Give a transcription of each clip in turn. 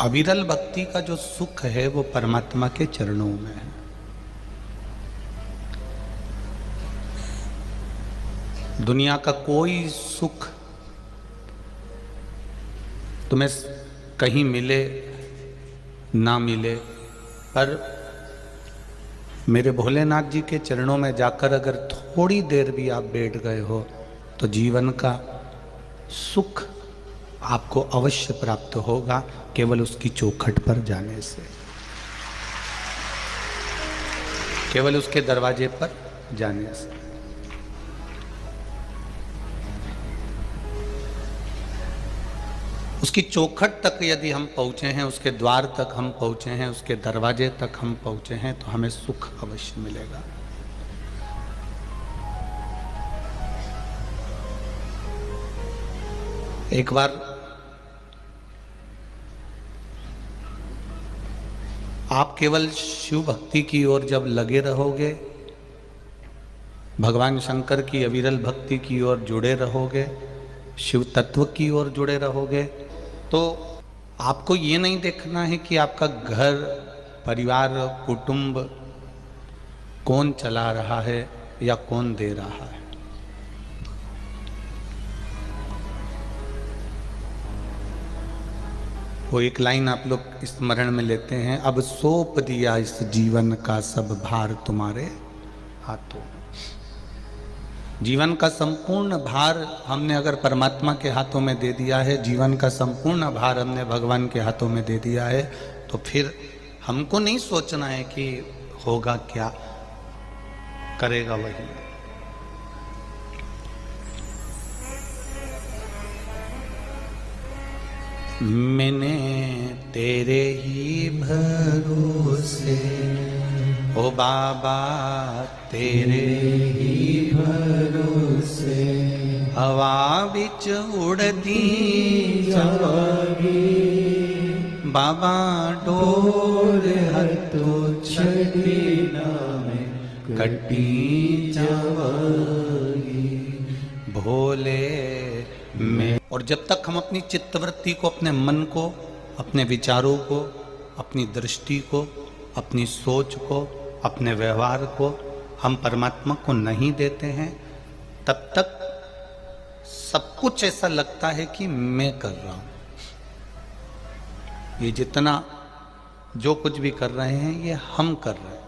अविरल भक्ति का जो सुख है वो परमात्मा के चरणों में है। दुनिया का कोई सुख तुम्हें कहीं मिले ना मिले, पर मेरे भोलेनाथ जी के चरणों में जाकर अगर थोड़ी देर भी आप बैठ गए हो तो जीवन का सुख आपको अवश्य प्राप्त होगा, केवल उसकी चौखट पर जाने से, केवल उसके दरवाजे पर जाने से। उसकी चौखट तक यदि हम पहुंचे हैं, उसके द्वार तक हम पहुंचे हैं, उसके दरवाजे तक हम पहुंचे हैं, तो हमें सुख अवश्य मिलेगा। एक बार आप केवल शिव भक्ति की ओर जब लगे रहोगे, भगवान शंकर की अविरल भक्ति की ओर जुड़े रहोगे, शिव तत्व की ओर जुड़े रहोगे, तो आपको ये नहीं देखना है कि आपका घर परिवार कुटुंब कौन चला रहा है या कौन दे रहा है। वो एक लाइन आप लोग स्मरण में लेते हैं, अब सौंप दिया इस जीवन का सब भार तुम्हारे हाथों। जीवन का संपूर्ण भार हमने अगर परमात्मा के हाथों में दे दिया है, जीवन का संपूर्ण भार हमने भगवान के हाथों में दे दिया है, तो फिर हमको नहीं सोचना है कि होगा क्या, करेगा वही। मैंने तेरे ही भरोसे ओ बाबा तेरे ही भरोसे हवा बिच उड़दी जावागी बाबा डोर हथों छड़ी नामे कटी जावागी भोले में। और जब तक हम अपनी चित्तवृत्ति को, अपने मन को, अपने विचारों को, अपनी दृष्टि को, अपनी सोच को, अपने व्यवहार को हम परमात्मा को नहीं देते हैं, तब तक सब कुछ ऐसा लगता है कि मैं कर रहा हूं। ये जितना जो कुछ भी कर रहे हैं ये हम कर रहे हैं।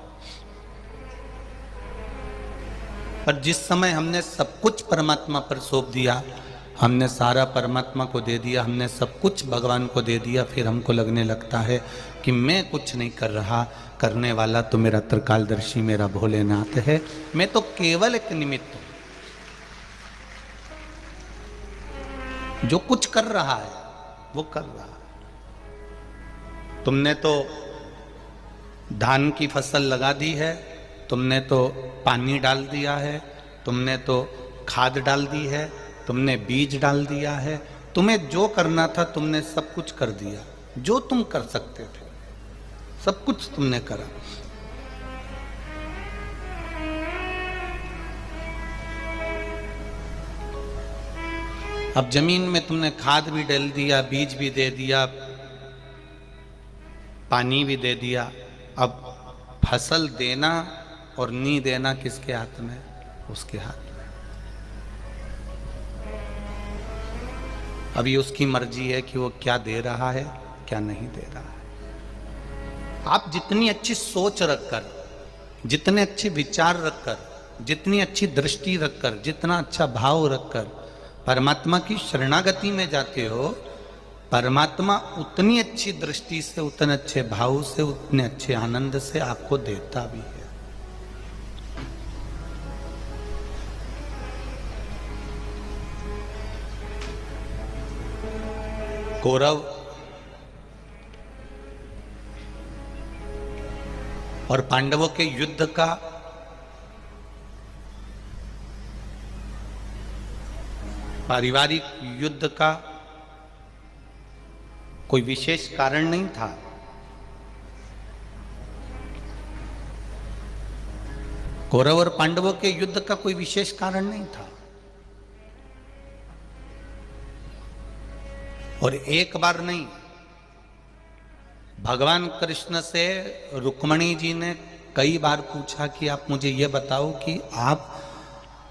पर जिस समय हमने सब कुछ परमात्मा पर सौंप दिया, हमने सारा परमात्मा को दे दिया, हमने सब कुछ भगवान को दे दिया, फिर हमको लगने लगता है कि मैं कुछ नहीं कर रहा, करने वाला तो मेरा त्रिकालदर्शी मेरा भोलेनाथ है, मैं तो केवल एक निमित्त हूं। जो कुछ कर रहा है वो कर रहा है। तुमने तो धान की फसल लगा दी है, तुमने तो पानी डाल दिया है, तुमने तो खाद डाल दी है, तुमने बीज डाल दिया है, तुम्हें जो करना था तुमने सब कुछ कर दिया, जो तुम कर सकते थे सब कुछ तुमने करा। अब जमीन में तुमने खाद भी डाल दिया, बीज भी दे दिया, पानी भी दे दिया। अब फसल देना और नहीं देना किसके हाथ में? उसके हाथ में। अभी उसकी मर्जी है कि वो क्या दे रहा है क्या नहीं दे रहा है। आप जितनी अच्छी सोच रखकर, जितने अच्छे विचार रखकर, जितनी अच्छी दृष्टि रखकर, जितना अच्छा भाव रखकर परमात्मा की शरणागति में जाते हो, परमात्मा उतनी अच्छी दृष्टि से, उतने अच्छे भाव से, उतने अच्छे आनंद से आपको देता भी है। कौरव और पांडवों के युद्ध का पारिवारिक युद्ध का कोई विशेष कारण नहीं था। कौरव और पांडवों के युद्ध का कोई विशेष कारण नहीं था। और एक बार नहीं, भगवान कृष्ण से रुक्मणी जी ने कई बार पूछा कि आप मुझे ये बताओ कि आप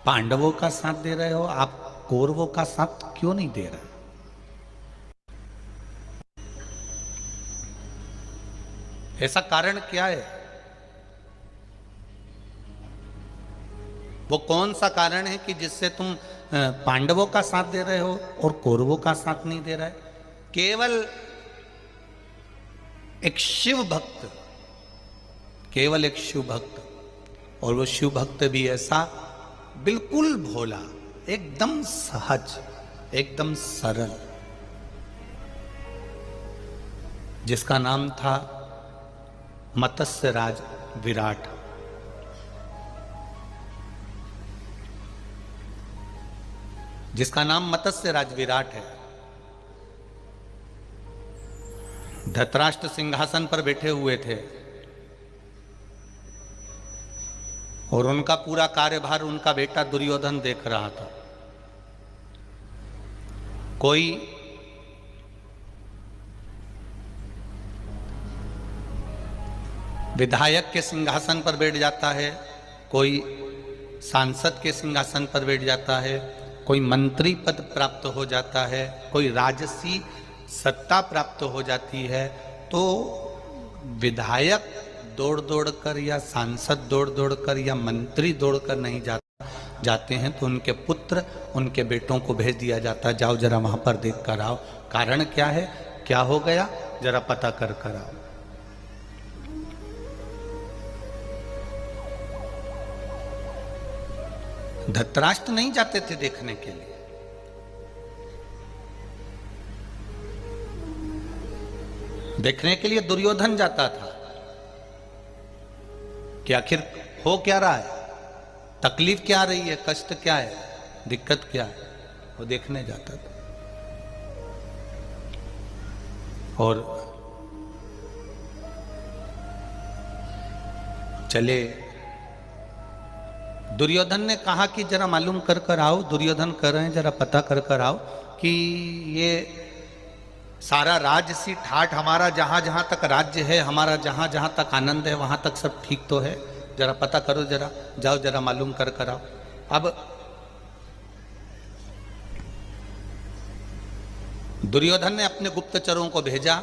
पांडवों का साथ दे रहे हो, आप कौरवों का साथ क्यों नहीं दे रहे? ऐसा कारण क्या है? वो कौन सा कारण है कि जिससे तुम पांडवों का साथ दे रहे हो और कौरवों का साथ नहीं दे रहे? केवल एक शिव भक्त, केवल एक शिव भक्त, और वो शिव भक्त भी ऐसा बिल्कुल भोला, एकदम सहज, एकदम सरल, जिसका नाम था मत्स्य राज विराट। जिसका नाम मत्स्य राज विराट है। धृतराष्ट्र सिंहासन पर बैठे हुए थे और उनका पूरा कार्यभार उनका बेटा दुर्योधन देख रहा था। कोई विधायक के सिंहासन पर बैठ जाता है, कोई सांसद के सिंहासन पर बैठ जाता है, कोई मंत्री पद प्राप्त हो जाता है, कोई राजसी सत्ता प्राप्त हो जाती है। तो विधायक दौड़ दौड़ कर या सांसद दौड़ दौड़ कर या मंत्री दौड़ कर नहीं जाते हैं, तो उनके पुत्र, उनके बेटों को भेज दिया जाता है, जाओ जरा वहां पर देख कर आओ, कारण क्या है, क्या हो गया, जरा पता कर कर आओ। धृतराष्ट्र नहीं जाते थे देखने के लिए, देखने के लिए दुर्योधन जाता था कि आखिर हो क्या रहा है, तकलीफ क्या आ रही है, कष्ट क्या है, दिक्कत क्या है, वो देखने जाता था। और चले, दुर्योधन ने कहा कि जरा मालूम कर कर आओ, दुर्योधन कर रहे हैं, जरा पता कर कर आओ कि ये सारा राजसी ठाठ हमारा, जहां जहां तक राज्य है हमारा, जहां जहां तक आनंद है वहां तक सब ठीक तो है, जरा पता करो, जरा जाओ, जरा मालूम कर कर आओ। अब दुर्योधन ने अपने गुप्तचरों को भेजा,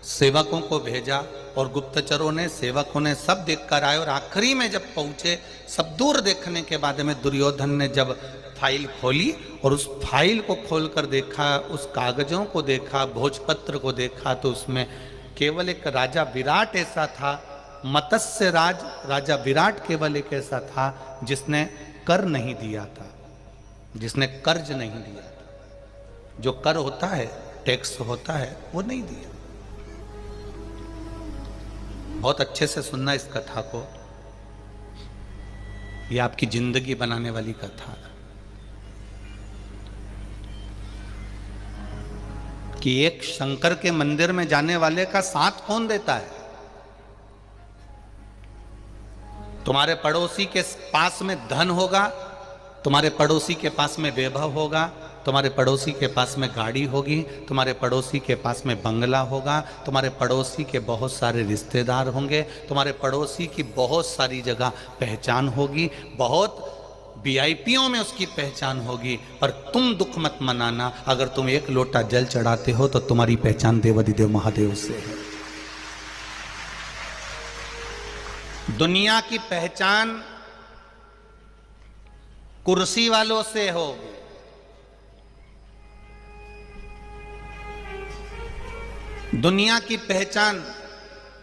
सेवकों को भेजा, और गुप्तचरों ने, सेवकों ने सब देख कर आए, और आखिरी में जब पहुंचे, सब दूर देखने के बाद में दुर्योधन ने जब फाइल खोली और उस फाइल को खोलकर देखा, उस कागजों को देखा, भोजपत्र को देखा, तो उसमें केवल एक राजा विराट ऐसा था, मत्स्य राज राजा विराट केवल एक ऐसा था जिसने कर नहीं दिया था, जिसने कर्ज नहीं दिया था। जो कर होता है, टैक्स होता है, वो नहीं दिया। बहुत अच्छे से सुनना इस कथा को, ये आपकी जिंदगी बनाने वाली कथा है कि एक शंकर के मंदिर में जाने वाले का साथ कौन देता है? तुम्हारे पड़ोसी के पास में धन होगा, तुम्हारे पड़ोसी के पास में वैभव होगा, तुम्हारे पड़ोसी के पास में गाड़ी होगी, तुम्हारे पड़ोसी के पास में बंगला होगा, तुम्हारे पड़ोसी के बहुत सारे रिश्तेदार होंगे, तुम्हारे पड़ोसी की बहुत सारी जगह पहचान होगी, बहुत वीआईपीओं में उसकी पहचान होगी। पर तुम दुख मत मनाना, अगर तुम एक लोटा जल चढ़ाते हो तो तुम्हारी पहचान देवाधिदेव महादेव से है। दुनिया की पहचान कुर्सी वालों से होगी, दुनिया की पहचान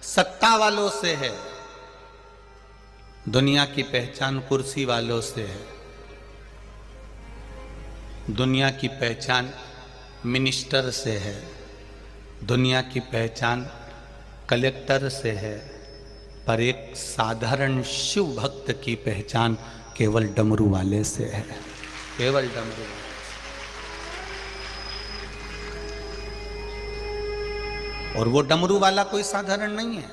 सत्ता वालों से है, दुनिया की पहचान कुर्सी वालों से है, दुनिया की पहचान मिनिस्टर से है, दुनिया की पहचान कलेक्टर से है, पर एक साधारण शिव भक्त की पहचान केवल डमरू वाले से है, केवल डमरू वाले। और वो डमरू वाला कोई साधारण नहीं है,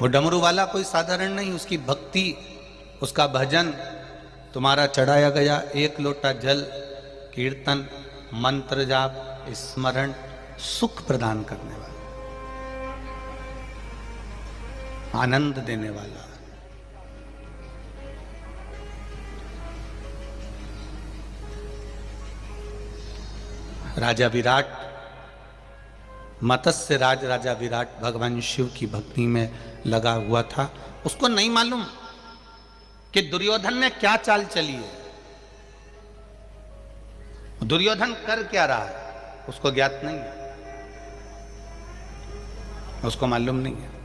वो डमरू वाला कोई साधारण नहीं, उसकी भक्ति, उसका भजन, तुम्हारा चढ़ाया गया एक लोटा जल, कीर्तन, मंत्र जाप, स्मरण सुख प्रदान करने वाला, आनंद देने वाला। राजा विराट, मत्स्य राज राजा विराट भगवान शिव की भक्ति में लगा हुआ था। उसको नहीं मालूम कि दुर्योधन ने क्या चाल चली है, दुर्योधन कर क्या रहा है, उसको ज्ञात नहीं है, उसको मालूम नहीं है।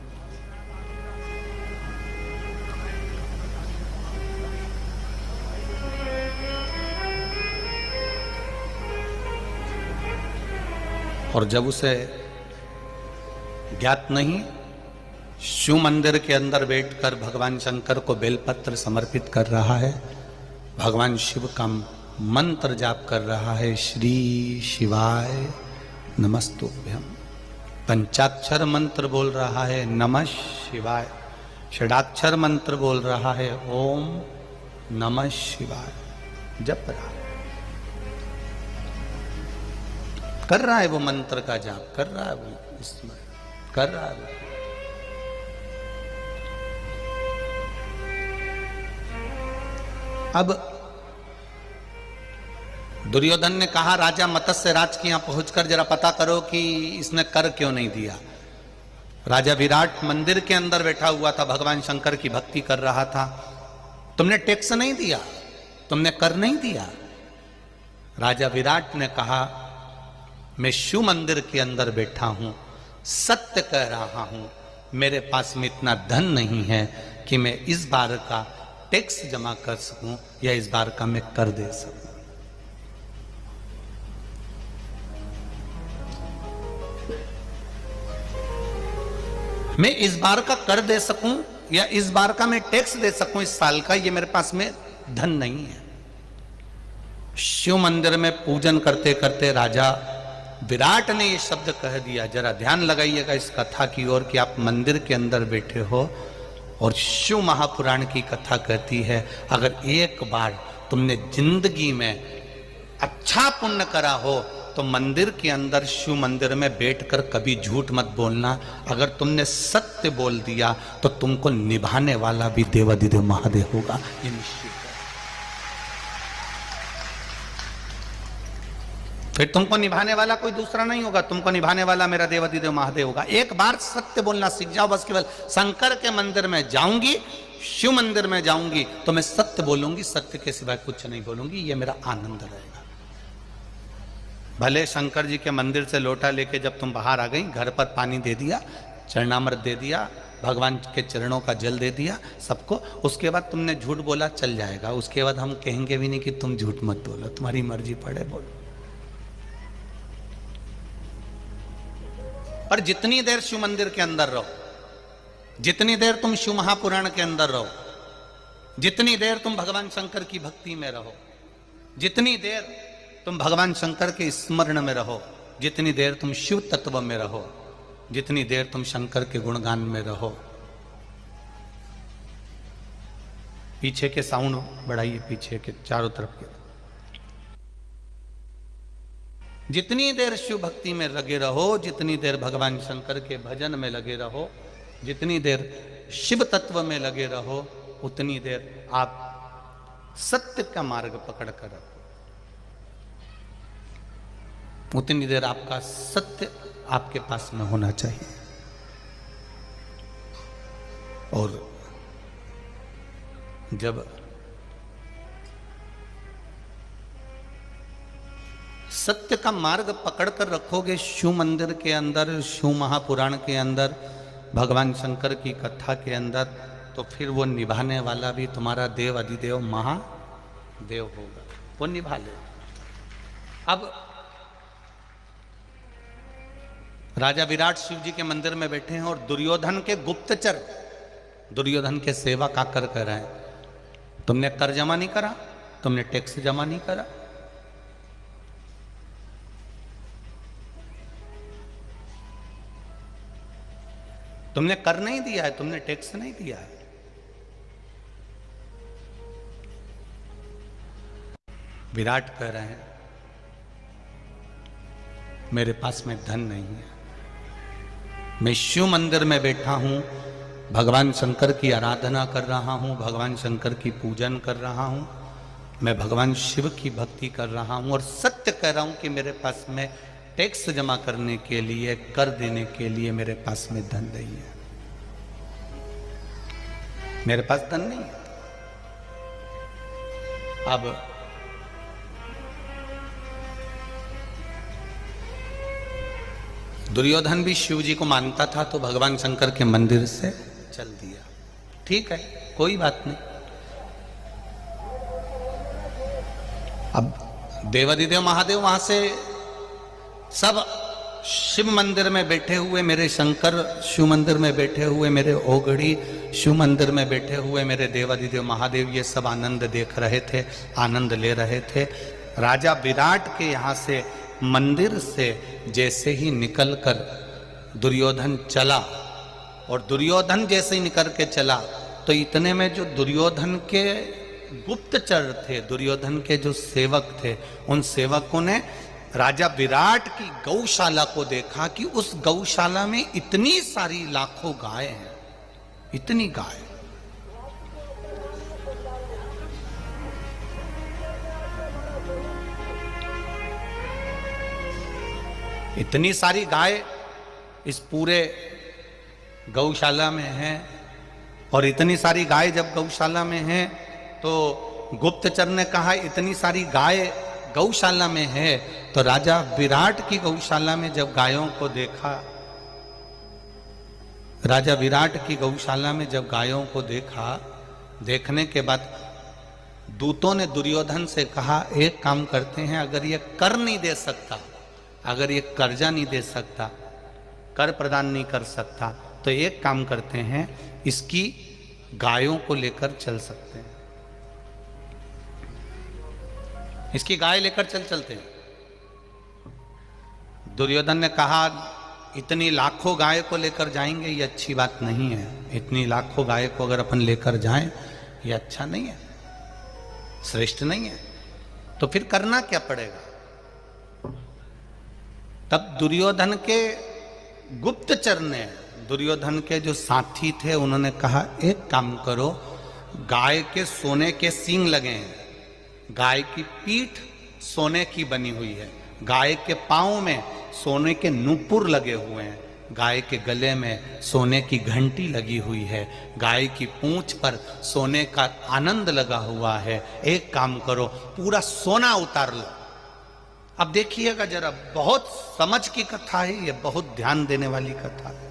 और जब उसे ज्ञात नहीं, शिव मंदिर के अंदर बैठकर भगवान शंकर को बेलपत्र समर्पित कर रहा है, भगवान शिव का मंत्र जाप कर रहा है, श्री शिवाय नमस्तुभ्यम। पंचाक्षर मंत्र बोल रहा है, नमः शिवाय। षडाक्षर मंत्र बोल रहा है, ओम नमः शिवाय। जप रहा है, कर रहा है वो मंत्र का जाप, कर रहा है वो स्मरण कर रहा है वो। अब दुर्योधन ने कहा, राजा मत्स्य राज के यहां पहुंचकर जरा पता करो कि इसने कर क्यों नहीं दिया। राजा विराट मंदिर के अंदर बैठा हुआ था, भगवान शंकर की भक्ति कर रहा था। तुमने टैक्स नहीं दिया, तुमने कर नहीं दिया। राजा विराट ने कहा, मैं शिव मंदिर के अंदर बैठा हूं, सत्य कह रहा हूं, मेरे पास में इतना धन नहीं है कि मैं इस बार का टैक्स जमा कर सकूं या इस बार का मैं कर दे सकूं। मैं इस बार का कर दे सकूं या इस बार का मैं टैक्स दे सकूं, इस साल का, ये मेरे पास में धन नहीं है। शिव मंदिर में पूजन करते करते राजा विराट ने ये शब्द कह दिया। जरा ध्यान लगाइएगा इस कथा की ओर कि आप मंदिर के अंदर बैठे हो और शिव महापुराण की कथा कहती है, अगर एक बार तुमने जिंदगी में अच्छा पुण्य करा हो तो मंदिर के अंदर, शिव मंदिर में बैठकर कभी झूठ मत बोलना। अगर तुमने सत्य बोल दिया तो तुमको निभाने वाला भी देवाधिदेव महादेव होगा, ये निश्चित है। फिर तुमको निभाने वाला कोई दूसरा नहीं होगा, तुमको निभाने वाला मेरा देवाधिदेव महादेव होगा। एक बार सत्य बोलना सीख जाओ बस। केवल शंकर के मंदिर में जाऊंगी, शिव मंदिर में जाऊंगी तो मैं सत्य बोलूंगी, सत्य के सिवाय कुछ नहीं बोलूंगी, ये मेरा आनंद रहेगा। भले शंकर जी के मंदिर से लोटा लेके जब तुम बाहर आ गई, घर पर पानी दे दिया, चरणामृत दे दिया, भगवान के चरणों का जल दे दिया सबको, उसके बाद तुमने झूठ बोला चल जाएगा। उसके बाद हम कहेंगे भी नहीं कि तुम झूठ मत बोलो, तुम्हारी मर्जी पड़े बोलो। पर जितनी देर शिव मंदिर के अंदर रहो, जितनी देर तुम शिव महापुराण के अंदर रहो, जितनी देर तुम भगवान शंकर की भक्ति में रहो, जितनी देर तुम भगवान शंकर के स्मरण में रहो, जितनी देर तुम शिव तत्व में रहो, जितनी देर तुम शंकर के गुणगान में रहो। पीछे के साउंड बढ़ाइए, पीछे के चारों तरफ के। जितनी देर शिव भक्ति में लगे रहो, जितनी देर भगवान शंकर के भजन में लगे रहो, जितनी देर शिव तत्व में लगे रहो, उतनी देर आप सत्य का मार्ग पकड़ कर रखो, उतनी देर आपका सत्य आपके पास में होना चाहिए। और जब सत्य का मार्ग पकड़ कर रखोगे शिव मंदिर के अंदर, शिव महापुराण के अंदर, भगवान शंकर की कथा के अंदर, तो फिर वो निभाने वाला भी तुम्हारा देव अधिदेव महादेव होगा, वो निभा ले। अब राजा विराट शिव जी के मंदिर में बैठे हैं और दुर्योधन के गुप्तचर, दुर्योधन के सेवक आकर कह रहे हैं, तुमने कर जमा नहीं करा, तुमने टैक्स जमा नहीं करा, तुमने कर नहीं दिया है, तुमने टैक्स नहीं दिया है। विराट कह रहे हैं, मेरे पास में धन नहीं है। मैं शिव मंदिर में बैठा हूं, भगवान शंकर की आराधना कर रहा हूं, भगवान शंकर की पूजन कर रहा हूं, मैं भगवान शिव की भक्ति कर रहा हूं और सत्य कह रहा हूं कि मेरे पास में टैक्स जमा करने के लिए, कर देने के लिए मेरे पास में धन नहीं है। मेरे पास धन नहीं है। अब दुर्योधन भी शिव जी को मानता था, तो भगवान शंकर के मंदिर से चल दिया। ठीक है, कोई बात नहीं। अब देवाधिदेव महादेव वहां से सब शिव मंदिर में बैठे हुए मेरे शंकर, शिव मंदिर में बैठे हुए मेरे ओगड़ी, शिव मंदिर में बैठे हुए मेरे देवाधिदेव महादेव, ये सब आनंद देख रहे थे, आनंद ले रहे थे। राजा विराट के यहाँ से मंदिर से जैसे ही निकलकर दुर्योधन चला, और दुर्योधन जैसे ही निकल के चला तो इतने में जो दुर्योधन के गुप्तचर थे, दुर्योधन के जो सेवक थे, उन सेवकों ने राजा विराट की गौशाला को देखा कि उस गौशाला में इतनी सारी लाखों गाय हैं, इतनी गाय। इतनी सारी गाय इस पूरे गौशाला में है, और इतनी सारी गाय जब गौशाला में है तो गुप्तचर ने कहा इतनी सारी गाय गौशाला में है, तो राजा विराट की गौशाला में जब गायों को देखा, राजा विराट की गौशाला में जब गायों को देखा, देखने के बाद दूतों ने दुर्योधन से कहा एक काम करते हैं, अगर ये कर नहीं दे सकता, अगर ये कर्जा नहीं दे सकता, कर प्रदान नहीं कर सकता, तो एक काम करते हैं, इसकी गायों को लेकर चल सकते हैं, इसकी गाय लेकर चलते हैं। दुर्योधन ने कहा इतनी लाखों गाय को लेकर जाएंगे, ये अच्छी बात नहीं है। इतनी लाखों गाय को अगर अपन लेकर जाएं, ये अच्छा नहीं है, श्रेष्ठ नहीं है। तो फिर करना क्या पड़ेगा? तब दुर्योधन के गुप्तचर ने, दुर्योधन के जो साथी थे, उन्होंने कहा एक काम करो, गाय के सोने के सींग लगे हैं, गाय की पीठ सोने की बनी हुई है, गाय के पांव में सोने के नूपुर लगे हुए हैं, गाय के गले में सोने की घंटी लगी हुई है, गाय की पूंछ पर सोने का आनंद लगा हुआ है। एक काम करो, पूरा सोना उतार लो। अब देखिएगा जरा, बहुत समझ की कथा है ये, बहुत ध्यान देने वाली कथा है।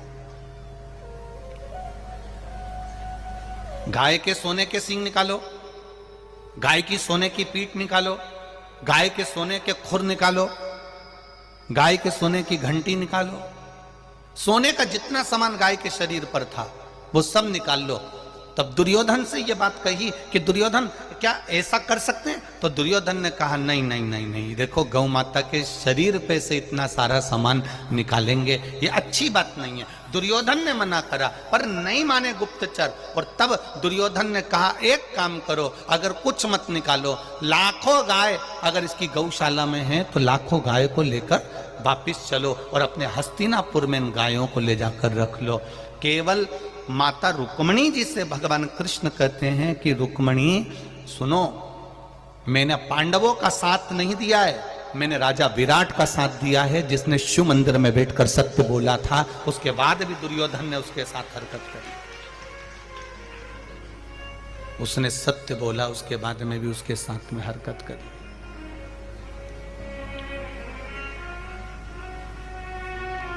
गाय के सोने के सींग निकालो, गाय की सोने की पीठ निकालो, गाय के सोने के खुर निकालो, गाय के सोने की घंटी निकालो, सोने का जितना सामान गाय के शरीर पर था वो सब निकाल लो। तब दुर्योधन से ये बात कही कि दुर्योधन क्या ऐसा कर सकते हैं? तो दुर्योधन ने कहा नहीं नहीं नहीं नहीं, देखो गौ माता के शरीर पे से इतना सारा सामान निकालेंगे, ये अच्छी बात नहीं है। दुर्योधन ने मना करा, पर नहीं माने गुप्तचर। और तब दुर्योधन ने कहा एक काम करो, अगर कुछ मत निकालो, लाखों गाय अगर इसकी गौशाला में है तो लाखों गाय को लेकर वापिस चलो और अपने हस्तिनापुर में इन गायों को ले जाकर रख लो। केवल माता रुक्मणी जी से भगवान कृष्ण कहते हैं कि रुक्मणी सुनो, मैंने पांडवों का साथ नहीं दिया है, मैंने राजा विराट का साथ दिया है, जिसने शिव मंदिर में बैठकर सत्य बोला था। उसके बाद भी दुर्योधन ने उसके साथ हरकत करी, उसने सत्य बोला, उसके बाद में भी उसके साथ में हरकत करी।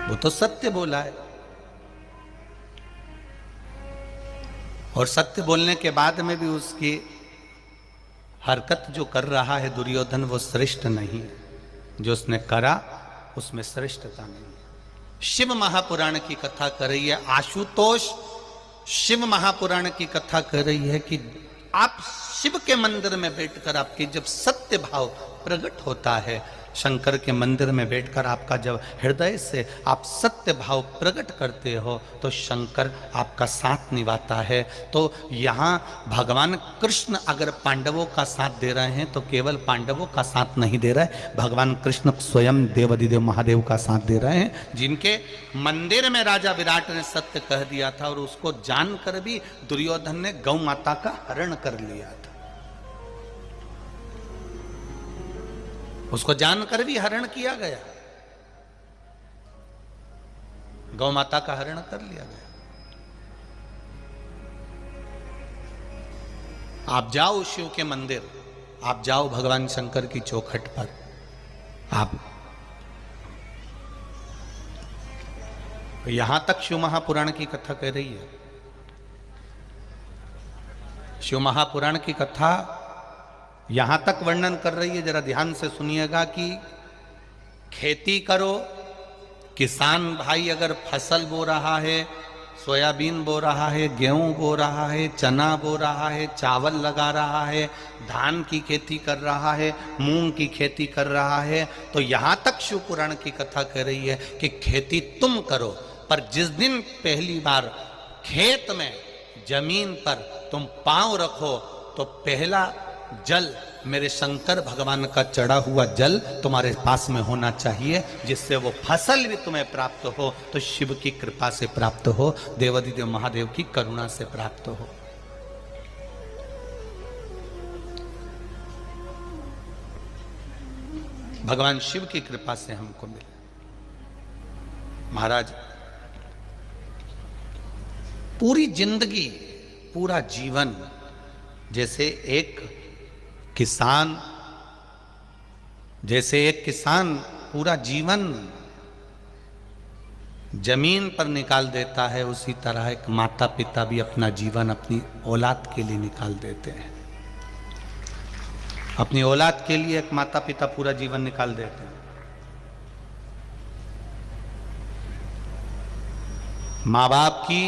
वो तो सत्य बोला है, और सत्य बोलने के बाद में भी उसकी हरकत जो कर रहा है दुर्योधन, वो श्रेष्ठ नहीं है। जो उसने करा उसमें श्रेष्ठता नहीं है। शिव महापुराण की कथा कर रही है, आशुतोष शिव महापुराण की कथा कर रही है कि आप शिव के मंदिर में बैठकर आपके जब सत्य भाव प्रकट होता है, शंकर के मंदिर में बैठकर आपका जब हृदय से आप सत्य भाव प्रकट करते हो तो शंकर आपका साथ निभाता है। तो यहाँ भगवान कृष्ण अगर पांडवों का साथ दे रहे हैं तो केवल पांडवों का साथ नहीं दे रहे, भगवान कृष्ण स्वयं देवाधिदेव महादेव का साथ दे रहे हैं, जिनके मंदिर में राजा विराट ने सत्य कह दिया था और उसको जानकर भी दुर्योधन ने गौ माता का हरण कर लिया था। उसको जानकर भी हरण किया गया, गौ माता का हरण कर लिया गया। आप जाओ शिव के मंदिर, आप जाओ भगवान शंकर की चौखट पर, आप यहां तक शिव महापुराण की कथा कह रही है। शिव महापुराण की कथा यहां तक वर्णन कर रही है, जरा ध्यान से सुनिएगा, कि खेती करो, किसान भाई अगर फसल बो रहा है, सोयाबीन बो रहा है, गेहूं बो रहा है, चना बो रहा है, चावल लगा रहा है, धान की खेती कर रहा है, मूंग की खेती कर रहा है, तो यहां तक शिव पुराण की कथा कह रही है कि खेती तुम करो, पर जिस दिन पहली बार खेत में जमीन पर तुम पांव रखो तो पहला जल मेरे शंकर भगवान का चढ़ा हुआ जल तुम्हारे पास में होना चाहिए, जिससे वो फसल भी तुम्हें प्राप्त हो तो शिव की कृपा से प्राप्त हो, देवाधिदेव महादेव की करुणा से प्राप्त हो। भगवान शिव की कृपा से हमको मिले। महाराज पूरी जिंदगी, पूरा जीवन, जैसे एक किसान पूरा जीवन जमीन पर निकाल देता है, उसी तरह एक माता पिता भी अपना जीवन अपनी औलाद के लिए निकाल देते हैं। अपनी औलाद के लिए एक माता पिता पूरा जीवन निकाल देते हैं। माँ बाप की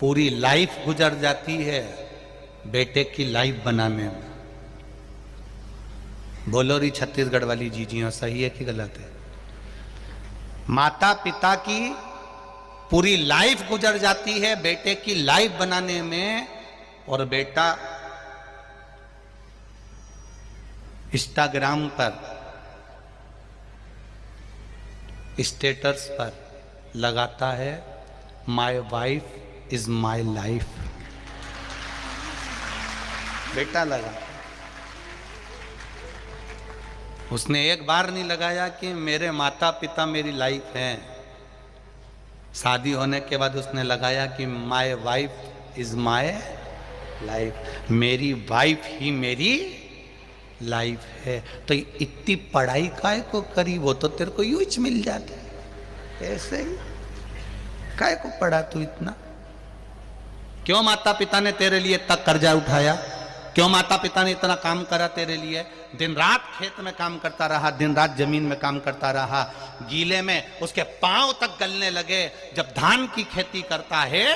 पूरी लाइफ गुजर जाती है बेटे की लाइफ बनाने में। बोलो री छत्तीसगढ़ वाली जीजियां सही है कि गलत है? माता पिता की पूरी लाइफ गुजर जाती है बेटे की लाइफ बनाने में, और बेटा इंस्टाग्राम पर स्टेटस पर लगाता है my wife is my life. बेटा लगा, उसने एक बार नहीं लगाया कि मेरे माता पिता मेरी लाइफ हैं। शादी होने के बाद उसने लगाया कि my wife is my life, मेरी वाइफ ही मेरी लाइफ है। तो इतनी पढ़ाई काहे को करी, वो तो तेरे को यूज मिल जाते ऐसे ही, काहे को पढ़ा तू इतना? क्यों माता पिता ने तेरे लिए इतना कर्जा उठाया? क्यों माता पिता ने इतना काम करा तेरे लिए? दिन रात खेत में काम करता रहा, दिन रात जमीन में काम करता रहा, गीले में उसके पांव तक गलने लगे। जब धान की खेती करता है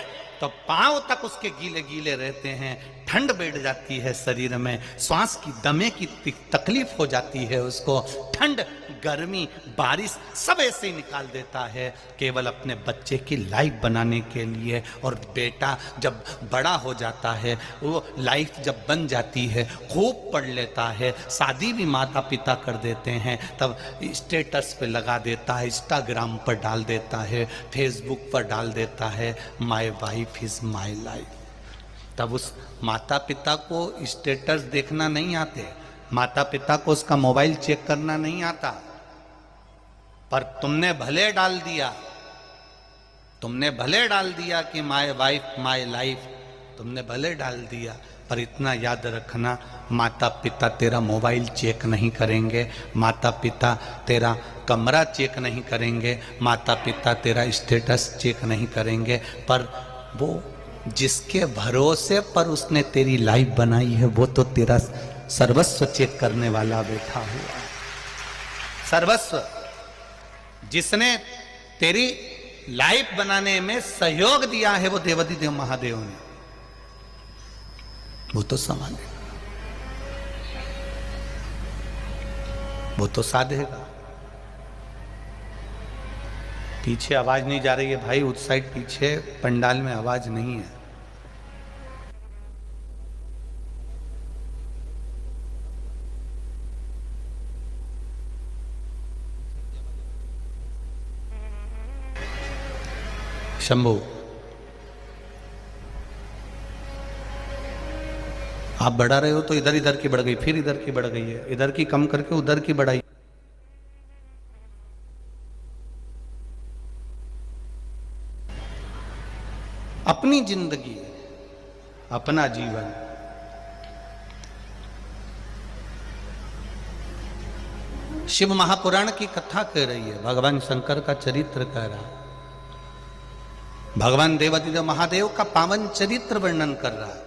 तो पांव तक उसके गीले गीले रहते हैं, ठंड बैठ जाती है शरीर में, श्वास की दमे की तकलीफ हो जाती है उसको, ठंड गर्मी बारिश सब ऐसे ही निकाल देता है केवल अपने बच्चे की लाइफ बनाने के लिए। और बेटा जब बड़ा हो जाता है, वो लाइफ जब बन जाती है, खूब पढ़ लेता है, शादी भी माता पिता कर देते हैं, तब स्टेटस पे लगा देता है, इंस्टाग्राम पर डाल देता है, फेसबुक पर डाल देता है my wife is my life. तब उस माता पिता को स्टेटस देखना नहीं आते, माता पिता को उसका मोबाइल चेक करना नहीं आता, पर तुमने भले डाल दिया, तुमने भले डाल दिया कि माय वाइफ माय लाइफ, तुमने भले डाल दिया, पर इतना याद रखना माता पिता तेरा मोबाइल चेक नहीं करेंगे, माता पिता तेरा कमरा चेक नहीं करेंगे, माता पिता तेरा स्टेटस चेक नहीं करेंगे, पर वो जिसके भरोसे पर उसने तेरी लाइफ बनाई है वो तो तेरा सर्वस्व चेक करने वाला बैठा हुआ है। सर्वस्व जिसने तेरी लाइफ बनाने में सहयोग दिया है वो देवाधिदेव महादेव ने, वो तो संभाले। वो तो साधेगा। पीछे आवाज नहीं जा रही है भाई, उस साइड पीछे पंडाल में आवाज नहीं है। शंभू, आप बढ़ा रहे हो तो इधर इधर की बढ़ गई, फिर इधर की बढ़ गई है, इधर की कम करके उधर की बढ़ाई। अपनी जिंदगी, अपना जीवन, शिव महापुराण की कथा कह रही है, भगवान शंकर का चरित्र कह रहा है, भगवान देवादिदेव महादेव का पावन चरित्र वर्णन कर रहा है,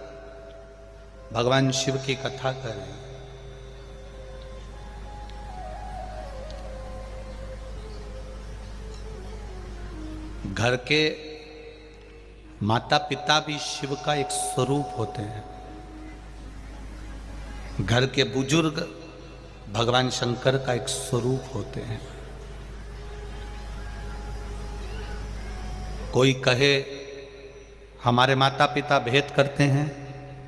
भगवान शिव की कथा कर रहे हैं। घर के माता पिता भी शिव का एक स्वरूप होते हैं। घर के बुजुर्ग भगवान शंकर का एक स्वरूप होते हैं। कोई कहे हमारे माता पिता भेद करते हैं,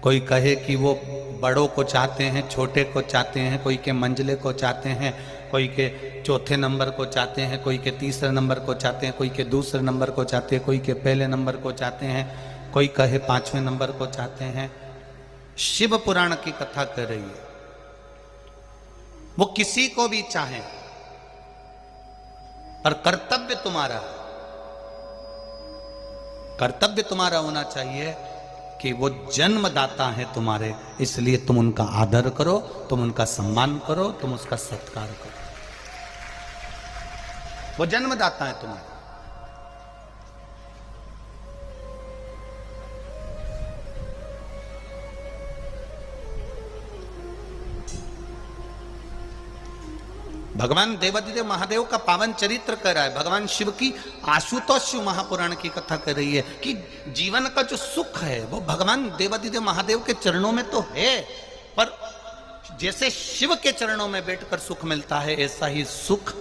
कोई कहे कि वो बड़ों को चाहते हैं, छोटे को चाहते हैं, कोई के मंझले को चाहते हैं, कोई के चौथे नंबर को चाहते हैं, कोई के तीसरे नंबर को चाहते हैं, कोई के दूसरे नंबर को चाहते हैं, कोई के पहले नंबर को चाहते हैं, कोई कहे पांचवें नंबर को चाहते हैं। शिव पुराण की कथा कर रही है, वो किसी को भी चाहे, पर कर्तव्य तुम्हारा होना चाहिए कि वो जन्मदाता है तुम्हारे, इसलिए तुम उनका आदर करो, तुम उनका सम्मान करो, तुम उसका सत्कार करो। वो जन्मदाता है तुम्हारे। भगवान देवादिदेव महादेव का पावन चरित्र कर रहा है। भगवान शिव की आशुतोष शिव महापुराण की कथा कर रही है कि जीवन का जो सुख है वो भगवान देवादिदेव महादेव के चरणों में तो है, पर जैसे शिव के चरणों में बैठकर सुख मिलता है, ऐसा ही सुख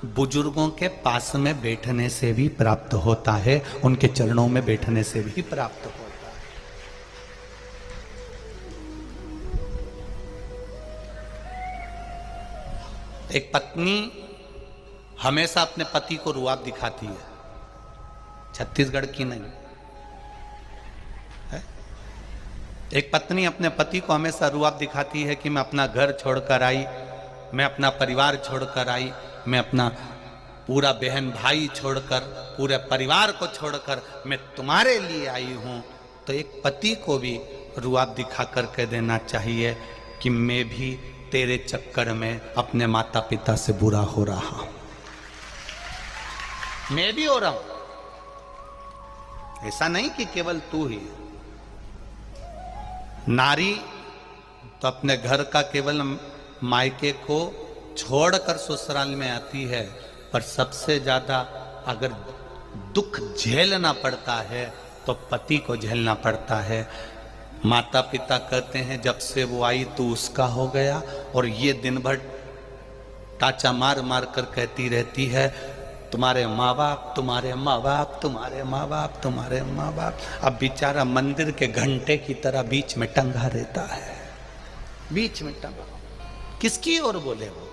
बुजुर्गों के पास में बैठने से भी प्राप्त होता है, उनके चरणों में बैठने से भी प्राप्त होता है। एक पत्नी हमेशा अपने पति को रुआब दिखाती है, छत्तीसगढ़ की नहीं है? एक पत्नी अपने पति को हमेशा रुआब दिखाती है कि मैं अपना घर छोड़कर आई, मैं अपना परिवार छोड़कर आई, मैं अपना पूरा बहन भाई छोड़कर, पूरे परिवार को छोड़कर मैं तुम्हारे लिए आई हूं। तो एक पति को भी रुआब दिखा कर कह देना चाहिए कि मैं भी तेरे चक्कर में अपने माता पिता से बुरा हो रहा हूं, मैं भी हो रहा हूं। ऐसा नहीं कि केवल तू ही। नारी तो अपने घर का केवल मायके को छोड़कर ससुराल में आती है, पर सबसे ज्यादा अगर दुख झेलना पड़ता है तो पति को झेलना पड़ता है। माता पिता कहते हैं जब से वो आई तो उसका हो गया, और ये दिन भर टाचा मार मार कर कहती रहती है तुम्हारे माँ बाप, तुम्हारे माँ बाप, तुम्हारे माँ बाप, तुम्हारे माँ बाप। अब बेचारा मंदिर के घंटे की तरह बीच में टंगा रहता है, बीच में टंगा। किसकी ओर बोले वो,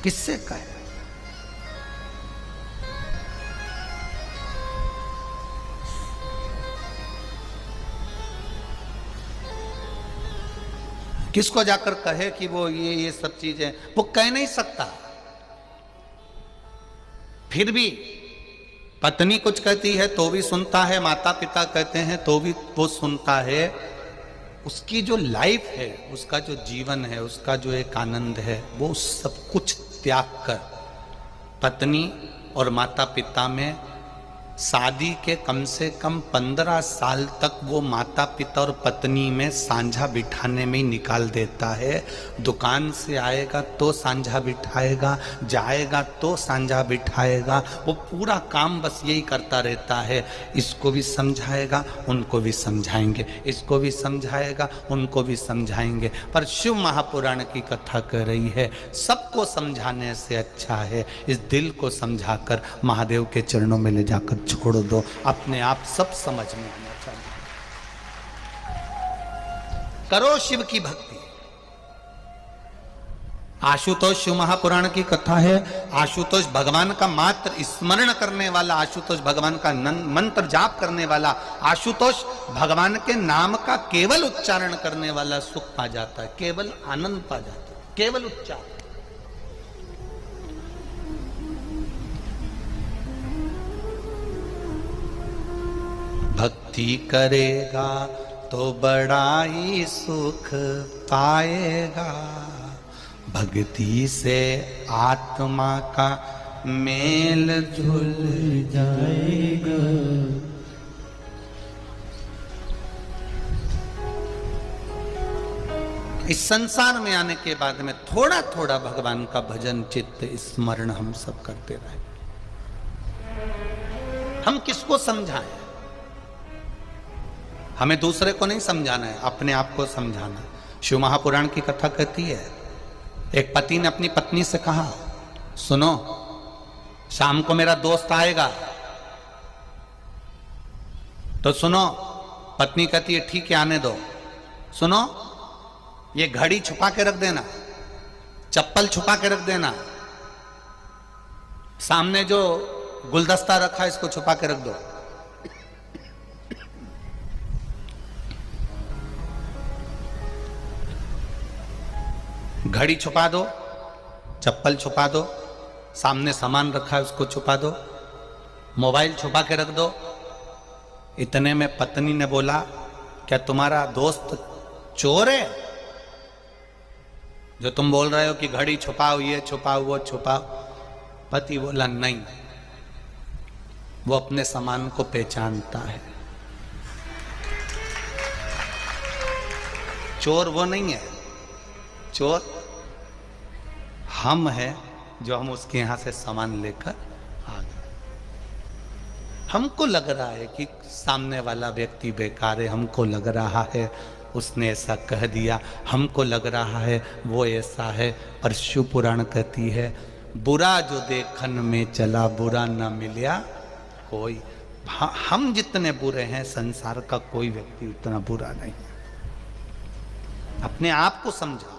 किससे कहे? किसको जाकर कहे कि वो ये सब चीजें, वो कह नहीं सकता। फिर भी पत्नी कुछ कहती है तो भी सुनता है, माता पिता कहते हैं तो भी वो सुनता है। उसकी जो लाइफ है, उसका जो जीवन है, उसका जो एक आनंद है, वो सब कुछ त्याग कर पत्नी और माता पिता में शादी के कम से कम 15 साल तक वो माता पिता और पत्नी में सांझा बिठाने में ही निकाल देता है। दुकान से आएगा तो सांझा बिठाएगा, जाएगा तो सांझा बिठाएगा, वो पूरा काम बस यही करता रहता है। इसको भी समझाएगा, उनको भी समझाएंगे, इसको भी समझाएगा, उनको भी समझाएंगे। पर शिव महापुराण की कथा कर रही है सबको समझाने से अच्छा है इस दिल को समझाकर महादेव के चरणों में ले जाकर छोड़ दो, अपने आप सब समझ में आना चाहिए। करो शिव की भक्ति। आशुतोष शिव महापुराण की कथा है। आशुतोष भगवान का मात्र स्मरण करने वाला, आशुतोष भगवान का मंत्र जाप करने वाला, आशुतोष भगवान के नाम का केवल उच्चारण करने वाला सुख पा जाता है, केवल आनंद पा जाता है, केवल उच्चारण। भक्ति करेगा तो बड़ा ही सुख पाएगा, भक्ति से आत्मा का मेल जुल जाएगा। इस संसार में आने के बाद में थोड़ा थोड़ा भगवान का भजन चित्त स्मरण हम सब करते रहे। हम किसको समझाएं? हमें दूसरे को नहीं समझाना है, अपने आप को समझाना। शिव महापुराण की कथा कहती है एक पति ने अपनी पत्नी से कहा, सुनो शाम को मेरा दोस्त आएगा तो सुनो। पत्नी कहती है ठीक है आने दो। सुनो ये घड़ी छुपा के रख देना, चप्पल छुपा के रख देना, सामने जो गुलदस्ता रखा है इसको छुपा के रख दो। घड़ी छुपा दो, चप्पल छुपा दो, सामने सामान रखा है उसको छुपा दो, मोबाइल छुपा के रख दो। इतने में पत्नी ने बोला क्या तुम्हारा दोस्त चोर है जो तुम बोल रहे हो कि घड़ी छुपाओ, ये छुपाओ, वो छुपाओ? पति बोला नहीं, वो अपने सामान को पहचानता है, चोर वो नहीं है, चोर हम हैं जो हम उसके यहां से सामान लेकर आ गए। हमको लग रहा है कि सामने वाला व्यक्ति बेकार है, हमको लग रहा है उसने ऐसा कह दिया, हमको लग रहा है वो ऐसा है, पर शिव पुराण कहती है बुरा जो देखन में चला बुरा न मिला कोई। हम जितने बुरे हैं संसार का कोई व्यक्ति उतना बुरा नहीं। अपने आप को समझो।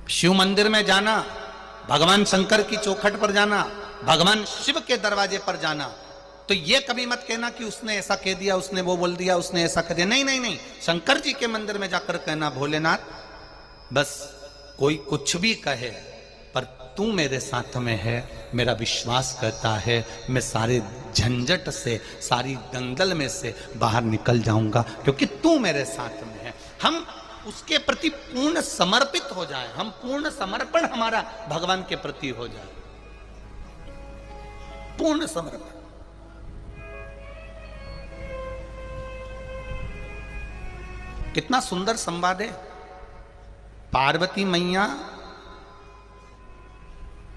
शिव मंदिर में जाना, भगवान शंकर की चौखट पर जाना, भगवान शिव के दरवाजे पर जाना, तो ये कभी मत कहना कि उसने ऐसा कह दिया, उसने वो बोल दिया, उसने ऐसा कह दिया। नहीं नहीं नहीं, शंकर जी के मंदिर में जाकर कहना भोलेनाथ बस कोई कुछ भी कहे पर तू मेरे साथ में है, मेरा विश्वास करता है मैं सारे झंझट से, सारी दंगल में से बाहर निकल जाऊंगा क्योंकि तू मेरे साथ में है। हम उसके प्रति पूर्ण समर्पित हो जाए, हम पूर्ण समर्पण हमारा भगवान के प्रति हो जाए, पूर्ण समर्पण। कितना सुंदर संवाद है। पार्वती मैया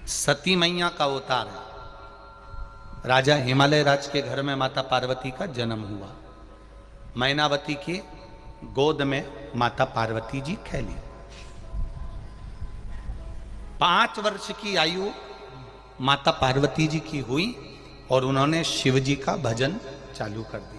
सती मैया का अवतार है। राजा हिमालय राज के घर में माता पार्वती का जन्म हुआ। मैनावती की गोद में माता पार्वती जी खेली। 5 वर्ष की आयु माता पार्वती जी की हुई और उन्होंने शिव जी का भजन चालू कर दिया।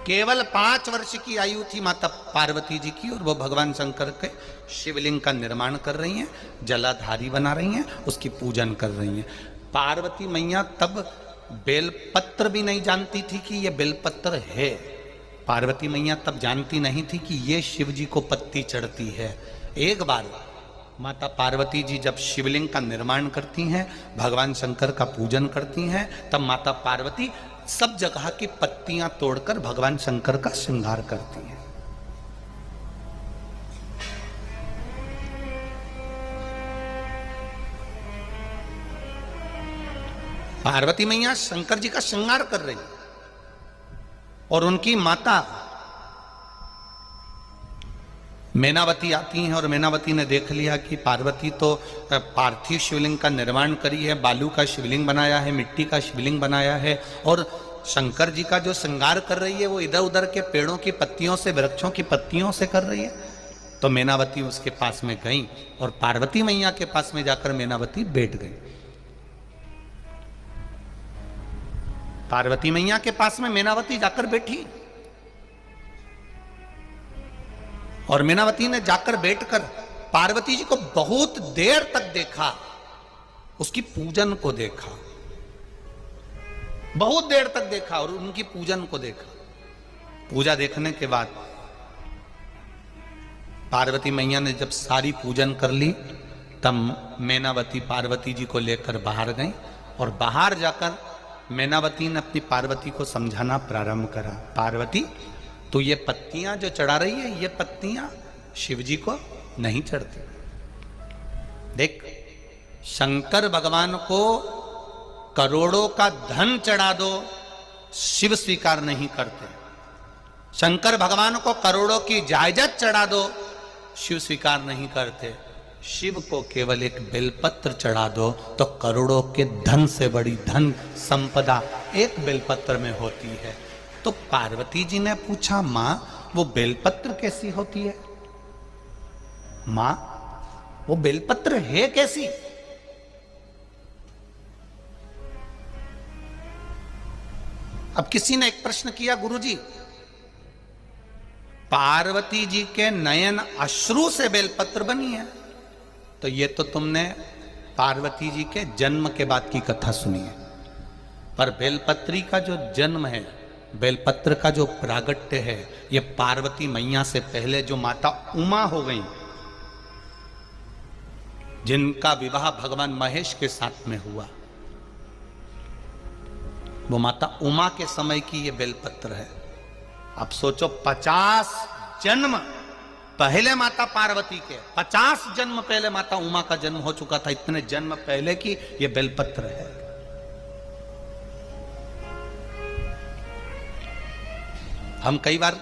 केवल 5 वर्ष की आयु थी माता पार्वती जी की और वो भगवान शंकर के शिवलिंग का निर्माण कर रही हैं, जलाधारी बना रही हैं, उसकी पूजन कर रही हैं। पार्वती मैया तब बेलपत्र भी नहीं जानती थी कि ये बेलपत्र है। पार्वती मैया तब जानती नहीं थी कि ये शिव जी को पत्ती चढ़ती है। एक बार माता पार्वती जी जब शिवलिंग का निर्माण करती हैं, भगवान शंकर का पूजन करती हैं, तब माता पार्वती सब जगह की पत्तियां तोड़कर भगवान शंकर का श्रृंगार करती हैं। पार्वती मैया शंकर जी का श्रृंगार कर रही और उनकी माता मैनावती आती हैं और मैनावती ने देख लिया कि पार्वती तो पार्थिव शिवलिंग का निर्माण करी है, बालू का शिवलिंग बनाया है, मिट्टी का शिवलिंग बनाया है और शंकर जी का जो श्रृंगार कर रही है वो इधर उधर के पेड़ों की पत्तियों से, वृक्षों की पत्तियों से कर रही है। तो मैनावती उसके पास में गई और पार्वती मैया के पास में जाकर मैनावती बैठ गई। पार्वती मैया के पास में मैनावती जाकर बैठी और मैनावती ने जाकर बैठकर पार्वती जी को बहुत देर तक देखा, उसकी पूजन को देखा, बहुत देर तक देखा और उनकी पूजन को देखा। पूजा देखने के बाद पार्वती मैया ने जब सारी पूजन कर ली तब मैनावती पार्वती जी को लेकर बाहर गई और बाहर जाकर मैनावती ने अपनी पार्वती को समझाना प्रारंभ करा। पार्वती, तो ये पत्तियां जो चढ़ा रही है, ये पत्तियां शिव जी को नहीं चढ़ती। देख, शंकर भगवान को करोड़ों का धन चढ़ा दो, शिव स्वीकार नहीं करते। शंकर भगवान को करोड़ों की जायदाद चढ़ा दो, शिव स्वीकार नहीं करते। शिव को केवल एक बेलपत्र चढ़ा दो तो करोड़ों के धन से बड़ी धन संपदा एक बेलपत्र में होती है। तो पार्वती जी ने पूछा, मां वो बेलपत्र कैसी होती है? मां वो बेलपत्र है कैसी? अब किसी ने एक प्रश्न किया, गुरुजी पार्वती जी के नयन अश्रु से बेलपत्र बनी है। तो ये तो तुमने पार्वती जी के जन्म के बाद की कथा सुनी है, पर बेलपत्री का जो जन्म है, बेलपत्र का जो प्रागट्य है, ये पार्वती मैया से पहले जो माता उमा हो गई, जिनका विवाह भगवान महेश के साथ में हुआ, वो माता उमा के समय की ये बेलपत्र है। अब सोचो 50 जन्म पहले माता पार्वती के, 50 जन्म पहले माता उमा का जन्म हो चुका था, इतने जन्म पहले की ये बेलपत्र है। हम कई बार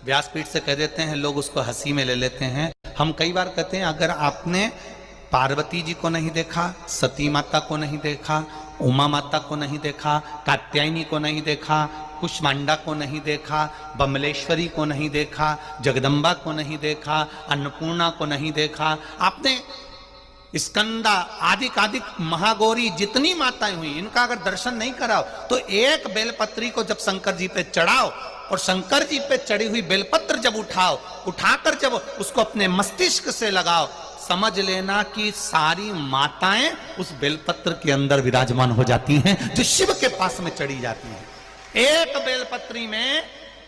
व्यासपीठ से कह देते हैं, लोग उसको हंसी में ले लेते हैं। हम कई बार कहते हैं अगर आपने पार्वती जी को नहीं देखा, सती माता को नहीं देखा, उमा माता को नहीं देखा, कात्यायनी को नहीं देखा, कुष्मांडा को नहीं देखा, बमलेश्वरी को नहीं देखा, जगदम्बा को नहीं देखा, अन्नपूर्णा को नहीं देखा, आपने स्कंदा आदि महागौरी जितनी माताएं हुई, इनका अगर दर्शन नहीं कराओ तो एक बेलपत्री को जब शंकर जी पे चढ़ाओ और शंकर जी पे चढ़ी हुई बेलपत्र जब उठाकर जब उसको अपने मस्तिष्क से लगाओ, समझ लेना कि सारी माताएं उस बेलपत्र के अंदर विराजमान हो जाती हैं जो शिव के पास में चढ़ी जाती हैं। एक बेलपत्री में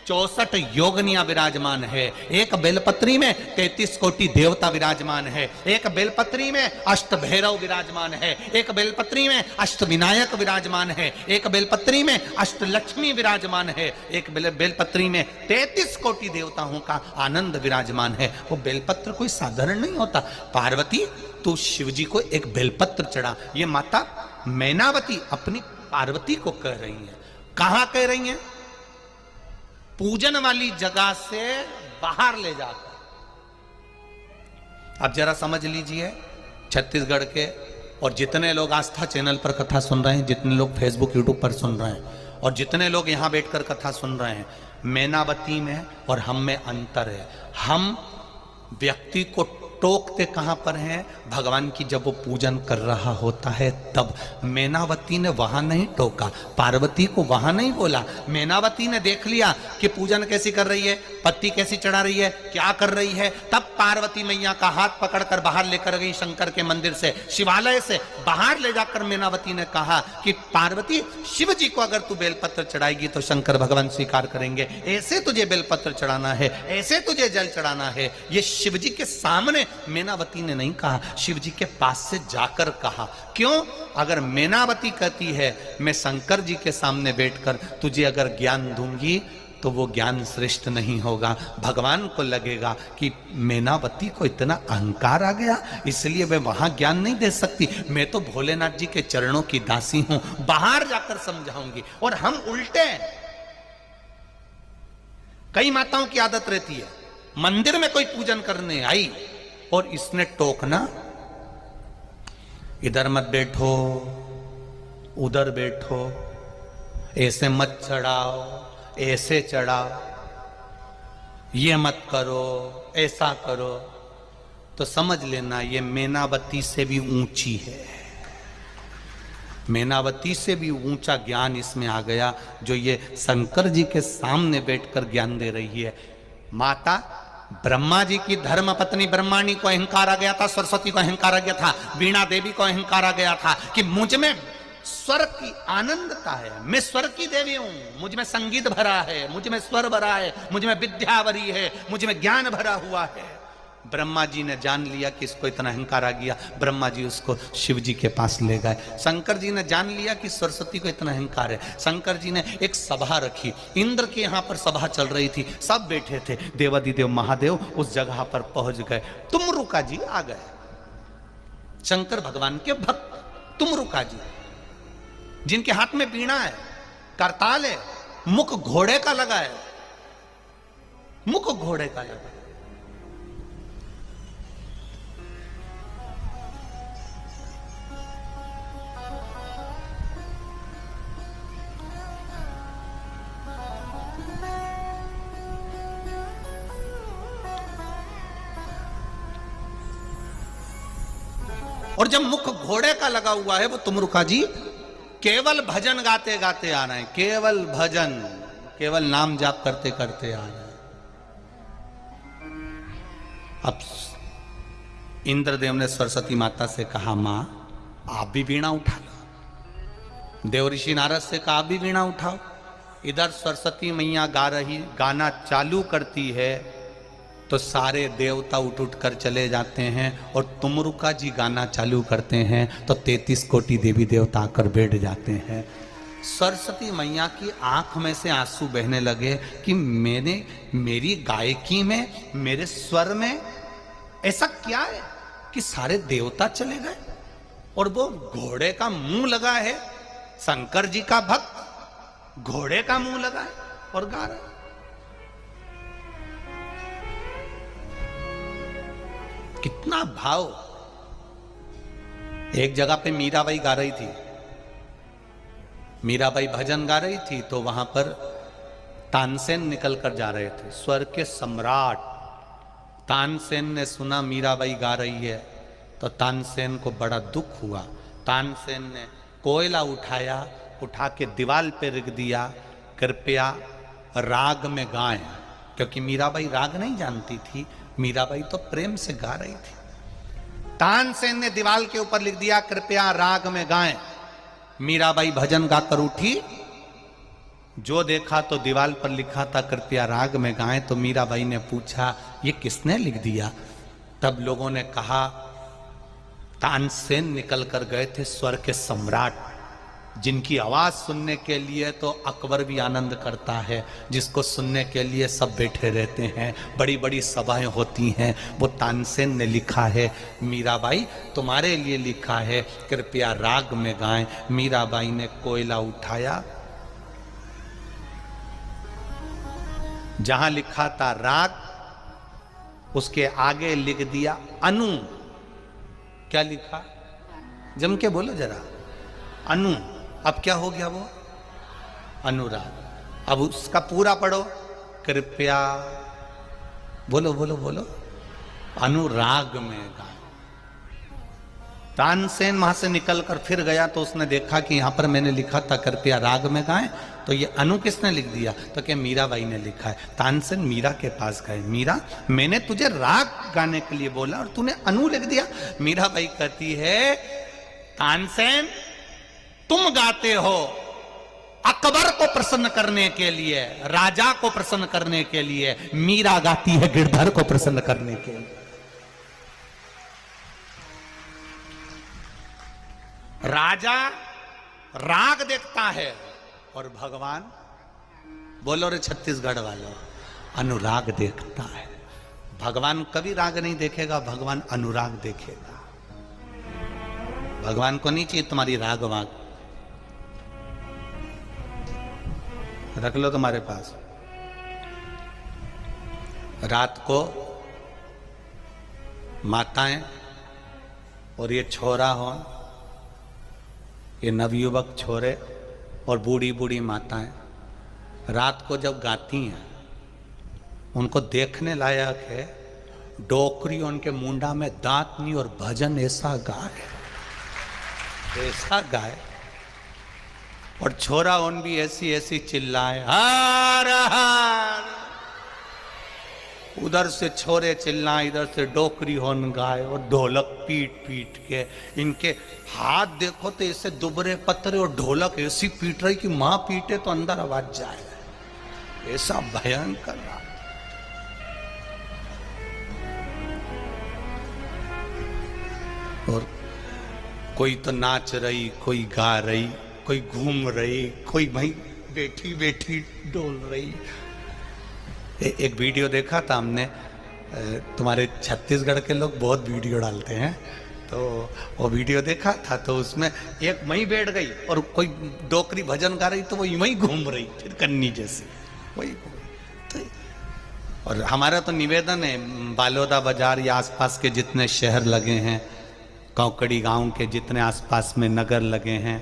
64 योगनियां विराजमान है, एक बेलपत्री में 33 कोटि देवता विराजमान है, एक बेलपत्री में अष्ट भैरव विराजमान है, एक बेलपत्री में अष्ट विनायक विराजमान है, एक बेलपत्री में अष्ट लक्ष्मी विराजमान है, एक बेलपत्री में 33 कोटि देवताओं का आनंद विराजमान है। वो बेलपत्र कोई साधारण नहीं होता। पार्वती, तू शिव जी को एक बेलपत्र चढ़ा। ये माता मैनावती अपनी पार्वती को कह रही है। कहां कह रही है? पूजन वाली जगह से बाहर ले जाकर। अब जरा समझ लीजिए, छत्तीसगढ़ के और जितने लोग आस्था चैनल पर कथा सुन रहे हैं, जितने लोग फेसबुक यूट्यूब पर सुन रहे हैं और जितने लोग यहां बैठकर कथा सुन रहे हैं, मैनावती में और हम में अंतर है। हम व्यक्ति को टोकते कहां पर हैं? भगवान की जब वो पूजन कर रहा होता है तब। मैनावती ने वहां नहीं टोका, पार्वती को वहां नहीं बोला। मैनावती ने देख लिया कि पूजन कैसी कर रही है, पत्ती कैसी चढ़ा रही है, क्या कर रही है, तब पार्वती मैया का हाथ पकड़कर बाहर लेकर गई शंकर के मंदिर से, शिवालय से बाहर ले जाकर मैनावती ने कहा कि पार्वती, शिव जी को अगर तू बेलपत्र चढ़ाएगी तो शंकर भगवान स्वीकार करेंगे। ऐसे तुझे बेलपत्र चढ़ाना है, ऐसे तुझे जल चढ़ाना है। ये शिव जी के सामने मैनावती ने नहीं कहा, शिव जी के पास से जाकर कहा। क्यों? अगर मैनावती कहती है मैं शंकर जी के सामने बैठकर तुझे अगर ज्ञान दूंगी तो वो ज्ञान श्रेष्ठ नहीं होगा। भगवान को लगेगा कि मैनावती को इतना अहंकार आ गया, इसलिए मैं वहां ज्ञान नहीं दे सकती, मैं तो भोलेनाथ जी के चरणों की दासी हूं, बाहर जाकर समझाऊंगी। और हम उल्टे हैं। कई माताओं की आदत रहती है, मंदिर में कोई पूजन करने आई और इसने टोकना, इधर मत बैठो, उधर बैठो, ऐसे मत चढ़ाओ, ऐसे चढ़ाओ, ये मत करो, ऐसा करो, तो समझ लेना ये मैनावती से भी ऊंची है। मैनावती से भी ऊंचा ज्ञान इसमें आ गया, जो ये शंकर जी के सामने बैठकर ज्ञान दे रही है। माता ब्रह्मा जी की धर्म पत्नी ब्रह्माणी को अहंकार आ गया था, सरस्वती को अहंकार आ गया था, वीणा देवी को अहंकार आ गया था कि मुझ में स्वर की आनंदता है, मैं स्वर की देवी हूं, मुझ में संगीत भरा है, मुझ में स्वर भरा है, मुझ में विद्या भरी है, मुझ में ज्ञान भरा हुआ है। ब्रह्मा जी ने जान लिया कि इसको इतना अहंकार आ गया, ब्रह्मा जी उसको शिव जी के पास ले गए। शंकर जी ने जान लिया कि सरस्वती को इतना अहंकार है, शंकर जी ने एक सभा रखी, इंद्र के यहां पर सभा चल रही थी, सब बैठे थे, देवादिदेव महादेव उस जगह पर पहुंच गए। तुमरुका जी आ गए, शंकर भगवान के भक्त तुमरुका जी, जिनके हाथ में वीणा है, करताल है, मुख घोड़े का लगा है, मुख घोड़े का लगा। और जब मुख घोड़े का लगा हुआ है, वो तुमरुका जी केवल भजन गाते गाते आ रहे हैं, केवल भजन, केवल नाम जाप करते करते आ रहे हैं। अब इंद्रदेव ने सरस्वती माता से कहा, मां आप भी वीणा उठा लो। देव ऋषि नारद से कहा, आप भी वीणा उठाओ। इधर सरस्वती मैया गाना चालू करती है तो सारे देवता उठ उठ कर चले जाते हैं, और तुमरुका जी गाना चालू करते हैं तो 33 कोटि देवी देवता आकर बैठ जाते हैं। सरस्वती मैया की आंख में से आंसू बहने लगे कि मेरी गायकी में, मेरे स्वर में ऐसा क्या है कि सारे देवता चले गए, और वो घोड़े का मुंह लगा है, शंकर जी का भक्त घोड़े का मुंह लगा है और गा रहा है। कितना भाव। एक जगह पे मीराबाई गा रही थी, मीराबाई भजन गा रही थी, तो वहां पर तानसेन निकल कर जा रहे थे, स्वर के सम्राट। तानसेन ने सुना मीराबाई गा रही है तो तानसेन को बड़ा दुख हुआ। तानसेन ने कोयला उठाया, उठा के दीवाल पे रख दिया, कृपया राग में गाएं, क्योंकि मीराबाई राग नहीं जानती थी, मीराबाई तो प्रेम से गा रही थी। तानसेन ने दीवाल के ऊपर लिख दिया, कृपया राग में गाएं। मीराबाई भजन गाकर उठी, जो देखा तो दीवाल पर लिखा था कृपया राग में गाएं। तो मीराबाई ने पूछा, ये किसने लिख दिया? तब लोगों ने कहा, तानसेन निकल कर गए थे, स्वर के सम्राट, जिनकी आवाज सुनने के लिए तो अकबर भी आनंद करता है, जिसको सुनने के लिए सब बैठे रहते हैं, बड़ी बड़ी सभाएं होती हैं, वो तानसेन ने लिखा है, मीराबाई तुम्हारे लिए लिखा है, कृपया राग में गाएं। मीराबाई ने कोयला उठाया, जहां लिखा था राग, उसके आगे लिख दिया अनु। क्या लिखा? जम के बोलो जरा, अनु। अब क्या हो गया वो? अनुराग। अब उसका पूरा पढ़ो, कृपया, बोलो बोलो बोलो, अनुराग में गाएं। तानसेन वहां से निकलकर फिर गया तो उसने देखा कि यहां पर मैंने लिखा था कृपया राग में गाएं, तो ये अनु किसने लिख दिया? तो क्या मीराबाई ने लिखा है। तानसेन मीरा के पास गए, मीरा मैंने तुझे राग गाने के लिए बोला और तूने अनु लिख दिया। मीराबाई कहती है, तानसेन तुम गाते हो अकबर को प्रसन्न करने के लिए, राजा को प्रसन्न करने के लिए, मीरा गाती है गिरधर को प्रसन्न करने के लिए। राजा राग देखता है और भगवान बोलो रे छत्तीसगढ़ वालों, अनुराग देखता है। भगवान कभी राग नहीं देखेगा, भगवान अनुराग देखेगा। भगवान को नहीं चाहिए तुम्हारी राग वाग, रख लो तुम्हारे पास। रात को माताएं और ये छोरा हो, ये नवयुवक छोरे और बूढ़ी बूढ़ी माताएं रात को जब गाती हैं, उनको देखने लायक है। डोकरी उनके मुंडा में दांत नहीं और भजन ऐसा गाए, ऐसा गाए, और छोरा उन भी ऐसी ऐसी चिल्लाए हार हार। उधर से छोरे चिल्लाए, इधर से डोकरी होन गाए और ढोलक पीट पीट के। इनके हाथ देखो तो ऐसे दुबरे पतरे और ढोलक ऐसी पीट रही कि मां पीटे तो अंदर आवाज जाए, ऐसा भयंकर रहा। और कोई तो नाच रही, कोई गा रही, कोई घूम रही, कोई भाई बैठी बैठी डोल रही। एक वीडियो देखा था हमने, तुम्हारे छत्तीसगढ़ के लोग बहुत वीडियो डालते हैं, तो वो वीडियो देखा था, तो उसमें एक मई बैठ गई और कोई डोकरी भजन गा रही, तो वो यूं ही घूम रही फिर कन्नी जैसे वही। तो और हमारा तो निवेदन है, बालोदा बाजार या आसपास के जितने शहर लगे हैं, कौकड़ी गांव के जितने आसपास में नगर लगे हैं,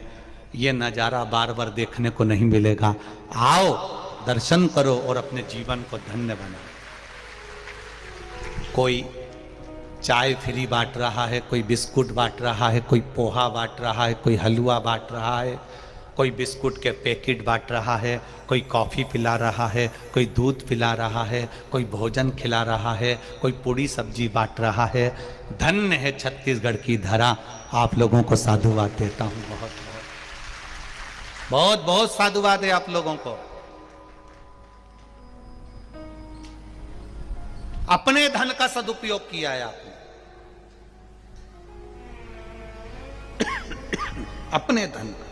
ये नज़ारा बार बार देखने को नहीं मिलेगा। आओ, दर्शन करो और अपने जीवन को धन्य बनाओ। कोई चाय फ्री बांट रहा है, कोई बिस्कुट बांट रहा है, कोई पोहा बांट रहा है, कोई हलवा बांट रहा है, कोई बिस्कुट के पैकेट बांट रहा है, कोई कॉफ़ी पिला रहा है, कोई दूध पिला रहा है, कोई भोजन खिला रहा है, कोई पूड़ी सब्जी बांट रहा है। धन्य है छत्तीसगढ़ की धरा। आप लोगों को साधुवाद देता हूँ, बहुत बहुत बहुत बहुत साधुवाद है आप लोगों को। अपने धन का सदुपयोग किया है आपने, अपने धन का।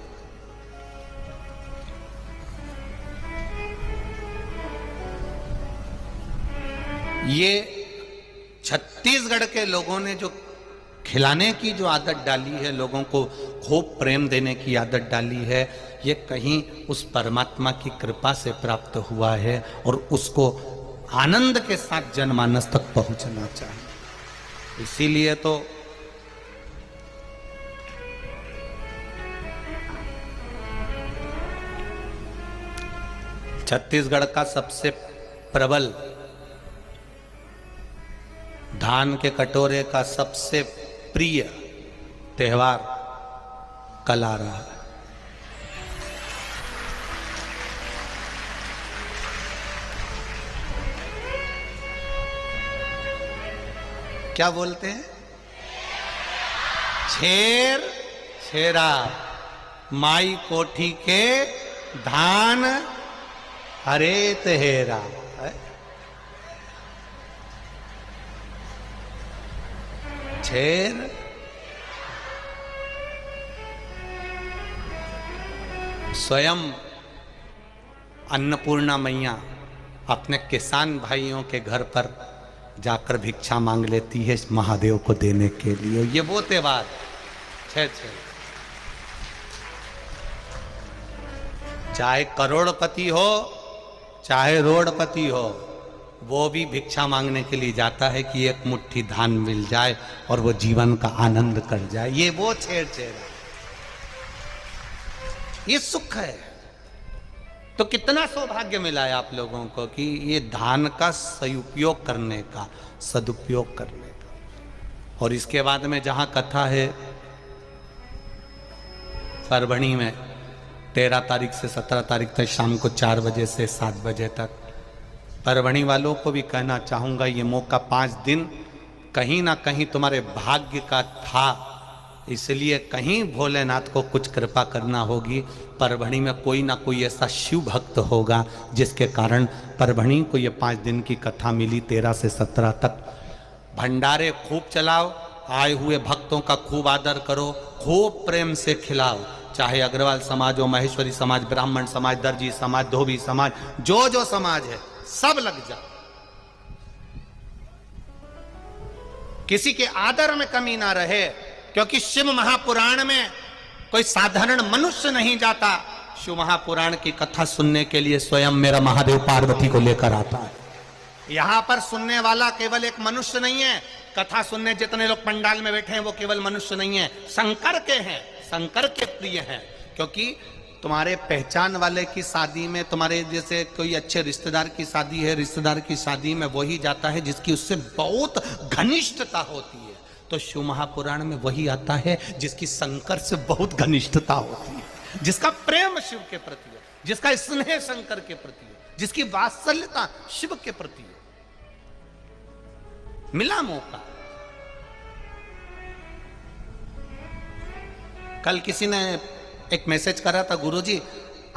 ये छत्तीसगढ़ के लोगों ने जो खिलाने की जो आदत डाली है, लोगों को खूब प्रेम देने की आदत डाली है, ये कहीं उस परमात्मा की कृपा से प्राप्त हुआ है और उसको आनंद के साथ जनमानस तक पहुंचना चाहिए। इसीलिए तो छत्तीसगढ़ का सबसे प्रबल, धान के कटोरे का सबसे प्रिय त्योहार कल आ रहा है। क्या बोलते हैं? छेर छेरा, माई कोठी के धान हरे तेरा। छेर स्वयं अन्नपूर्णा मैया अपने किसान भाइयों के घर पर जाकर भिक्षा मांग लेती है महादेव को देने के लिए। ये वो त्योहार छे चाहे करोड़पति हो चाहे रोडपति हो, वो भी भिक्षा मांगने के लिए जाता है कि एक मुट्ठी धान मिल जाए और वो जीवन का आनंद कर जाए। ये वो छेर छेरा, ये सुख है। तो कितना सौभाग्य मिला है आप लोगों को कि ये धान का सदुपयोग करने का, सदुपयोग करने का। और इसके बाद में जहां कथा है परभणी में 13 तारीख से 17 तारीख तक शाम को 4 बजे से 7 बजे तक, परभणी वालों को भी कहना चाहूँगा, ये मौका 5 दिन कहीं ना कहीं तुम्हारे भाग्य का था, इसलिए कहीं भोलेनाथ को कुछ कृपा करना होगी। परभणी में कोई ना कोई ऐसा शिव भक्त होगा जिसके कारण परभणी को ये 5 दिन की कथा मिली, 13 से 17 तक। भंडारे खूब चलाओ, आए हुए भक्तों का खूब आदर करो, खूब प्रेम से खिलाओ, चाहे अग्रवाल समाज हो, महेश्वरी समाज, ब्राह्मण समाज, दर्जी समाज, धोबी समाज, जो समाज है सब लग जाओ। किसी के आदर में कमी ना रहे, क्योंकि शिव महापुराण में कोई साधारण मनुष्य नहीं जाता। शिव महापुराण की कथा सुनने के लिए स्वयं मेरा महादेव पार्वती को लेकर आता है। यहां पर सुनने वाला केवल एक मनुष्य नहीं है, कथा सुनने जितने लोग पंडाल में बैठे हैं वो केवल मनुष्य नहीं है, शंकर के हैं, शंकर के प्रिय हैं। क्योंकि तुम्हारे पहचान वाले की शादी में, तुम्हारे जैसे कोई अच्छे रिश्तेदार की शादी है, रिश्तेदार की शादी में वही जाता है जिसकी उससे बहुत घनिष्ठता होती है। तो शिव महापुराण में वही आता है जिसकी शंकर से बहुत घनिष्ठता होती है, जिसका प्रेम शिव के प्रति है, जिसका स्नेह शंकर के प्रति है, जिसकी वात्सल्यता शिव के प्रति है। मिला मौका। कल किसी ने एक मैसेज करा था, गुरुजी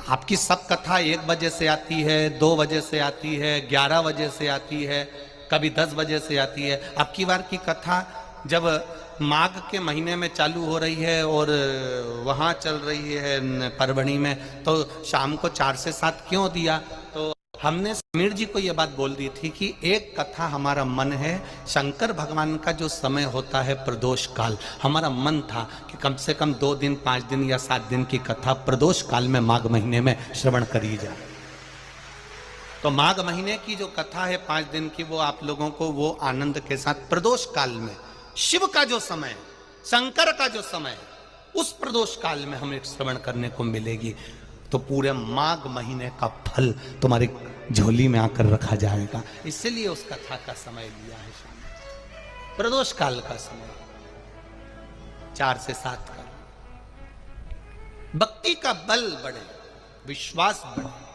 आपकी सब कथा 1 बजे से आती है, 2 बजे से आती है, 11 बजे से आती है, कभी 10 बजे से आती है। अब की बार की कथा जब माघ के महीने में चालू हो रही है और वहाँ चल रही है परभणी में, तो शाम को 4 से 7 क्यों दिया? तो हमने समीर जी को यह बात बोल दी थी कि एक कथा हमारा मन है, शंकर भगवान का जो समय होता है प्रदोष काल, हमारा मन था कि कम से कम 2 दिन, 5 दिन या 7 दिन की कथा प्रदोष काल में माघ महीने में श्रवण करी जाए। तो माघ महीने की जो कथा है 5 दिन की, वो आप लोगों को वो आनंद के साथ प्रदोष काल में शिव का जो समय, शंकर का जो समय, उस प्रदोष काल में हमें श्रवण करने को मिलेगी। तो पूरे माघ महीने का फल तुम्हारी झोली में आकर रखा जाएगा। इसलिए उस कथा का समय लिया है शाम, प्रदोष काल का समय 4 से 7 का। भक्ति का बल बढ़े, विश्वास बढ़े।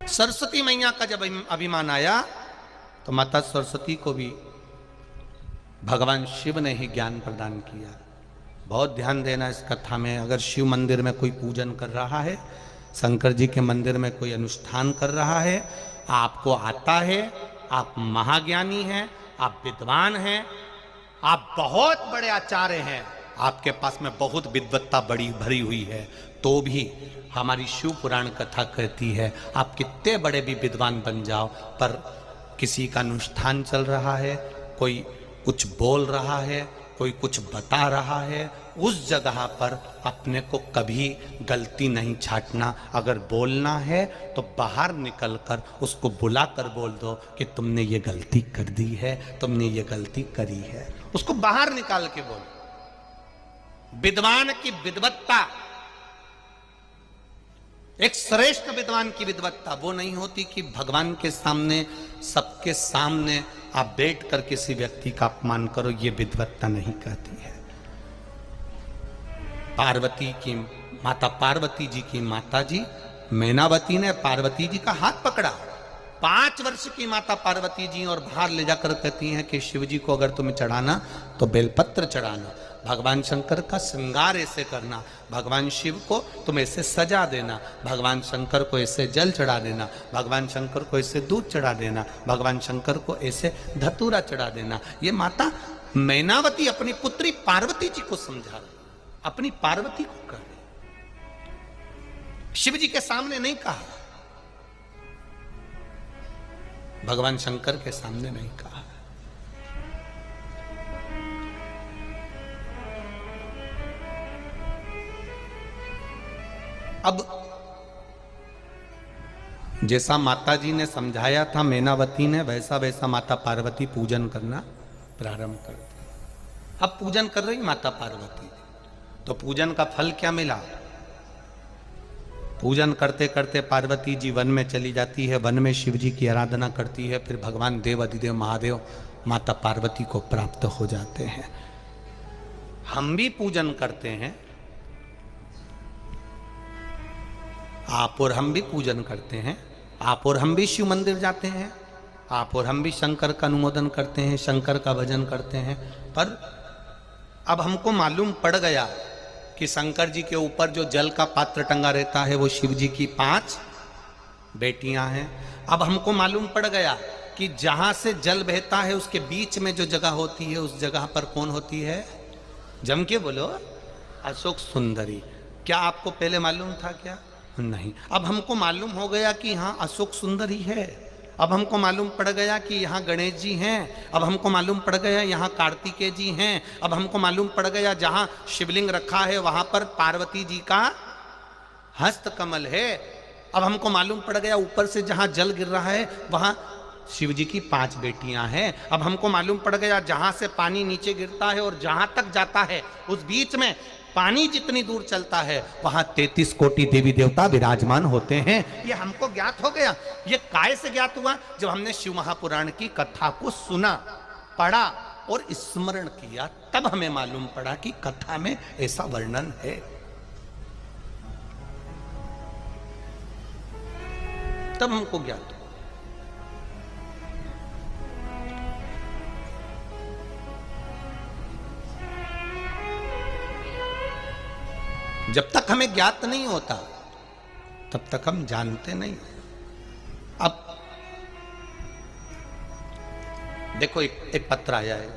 सरस्वती मैया का जब अभिमान आया तो माता सरस्वती को भी भगवान शिव ने ही ज्ञान प्रदान किया। बहुत ध्यान देना इस कथा में। अगर शिव मंदिर में कोई पूजन कर रहा है, शंकर जी के मंदिर में कोई अनुष्ठान कर रहा है, आपको आता है, आप महाज्ञानी हैं, आप विद्वान हैं, आप बहुत बड़े आचार्य हैं, आपके पास में बहुत विद्वत्ता बड़ी भरी हुई है, तो भी हमारी शिव पुराण कथा कहती है आप कितने बड़े भी विद्वान बन जाओ, पर किसी का अनुष्ठान चल रहा है, कोई कुछ बोल रहा है, कोई कुछ बता रहा है, उस जगह पर अपने को कभी गलती नहीं छाटना। अगर बोलना है तो बाहर निकलकर उसको बुलाकर बोल दो कि तुमने ये गलती कर दी है, तुमने ये गलती करी है, उसको बाहर निकाल के बोलो। विद्वान की विद्वत्ता, एक श्रेष्ठ विद्वान की विद्वत्ता वो नहीं होती कि भगवान के सामने, सबके सामने आप बैठकर किसी व्यक्ति का अपमान करो, ये विद्वत्ता नहीं कहती है। पार्वती की माता, पार्वती जी की माता जी मैनावती ने पार्वती जी का हाथ पकड़ा। 5 वर्ष की माता पार्वती जी और बाहर ले जाकर कहती हैं कि शिव जी को अगर तुम्हें चढ़ाना तो बेलपत्र चढ़ाना, भगवान शंकर का श्रृंगार ऐसे करना, भगवान शिव को तुम ऐसे सजा देना, भगवान शंकर को ऐसे जल चढ़ा देना, भगवान शंकर को ऐसे दूध चढ़ा देना, भगवान शंकर को ऐसे धतूरा चढ़ा देना। ये माता मैनावती अपनी पुत्री पार्वती जी को समझा रही, अपनी पार्वती को कह रही, शिव जी के सामने नहीं कहा, भगवान शंकर के सामने नहीं कहा। अब जैसा माता जी ने समझाया था मैनावती ने, वैसा वैसा माता पार्वती पूजन करना प्रारंभ कर दिया। अब पूजन कर रही माता पार्वती, तो पूजन का फल क्या मिला? पूजन करते करते पार्वती जी वन में चली जाती है, वन में शिव जी की आराधना करती है, फिर भगवान देव अधिदेव महादेव माता पार्वती को प्राप्त हो जाते हैं। हम भी पूजन करते हैं, आप और हम भी पूजन करते हैं, आप और हम भी शिव मंदिर जाते हैं, आप और हम भी शंकर का अनुमोदन करते हैं, शंकर का भजन करते हैं। पर अब हमको मालूम पड़ गया कि शंकर जी के ऊपर जो जल का पात्र टंगा रहता है वो शिव जी की 5 बेटियां हैं। अब हमको मालूम पड़ गया कि जहां से जल बहता है उसके बीच में जो जगह होती है उस जगह पर कौन होती है? जम के बोलो, अशोक सुंदरी। क्या आपको पहले मालूम था क्या? नहीं। अब हमको मालूम हो गया कि यहाँ अशोक सुंदरी है। अब हमको मालूम पड़ गया कि यहाँ गणेश जी हैं। अब हमको मालूम पड़ गया यहाँ कार्तिकेय जी हैं। अब हमको मालूम पड़ गया जहाँ शिवलिंग रखा है वहां पर पार्वती जी का हस्त कमल है। अब हमको मालूम पड़ गया ऊपर से जहां जल गिर रहा है वहां शिव जी की 5 बेटियां हैं। अब हमको मालूम पड़ गया जहां से पानी नीचे गिरता है और जहां तक जाता है उस बीच में पानी जितनी दूर चलता है वहां 33 कोटि देवी देवता विराजमान होते हैं। ये हमको ज्ञात हो गया। ये काय से ज्ञात हुआ? जब हमने शिव महापुराण की कथा को सुना, पढ़ा और स्मरण किया, तब हमें मालूम पड़ा कि कथा में ऐसा वर्णन है। तब हमको ज्ञात हुआ। जब तक हमें ज्ञात नहीं होता तब तक हम जानते नहीं। अब देखो एक पत्र आया है।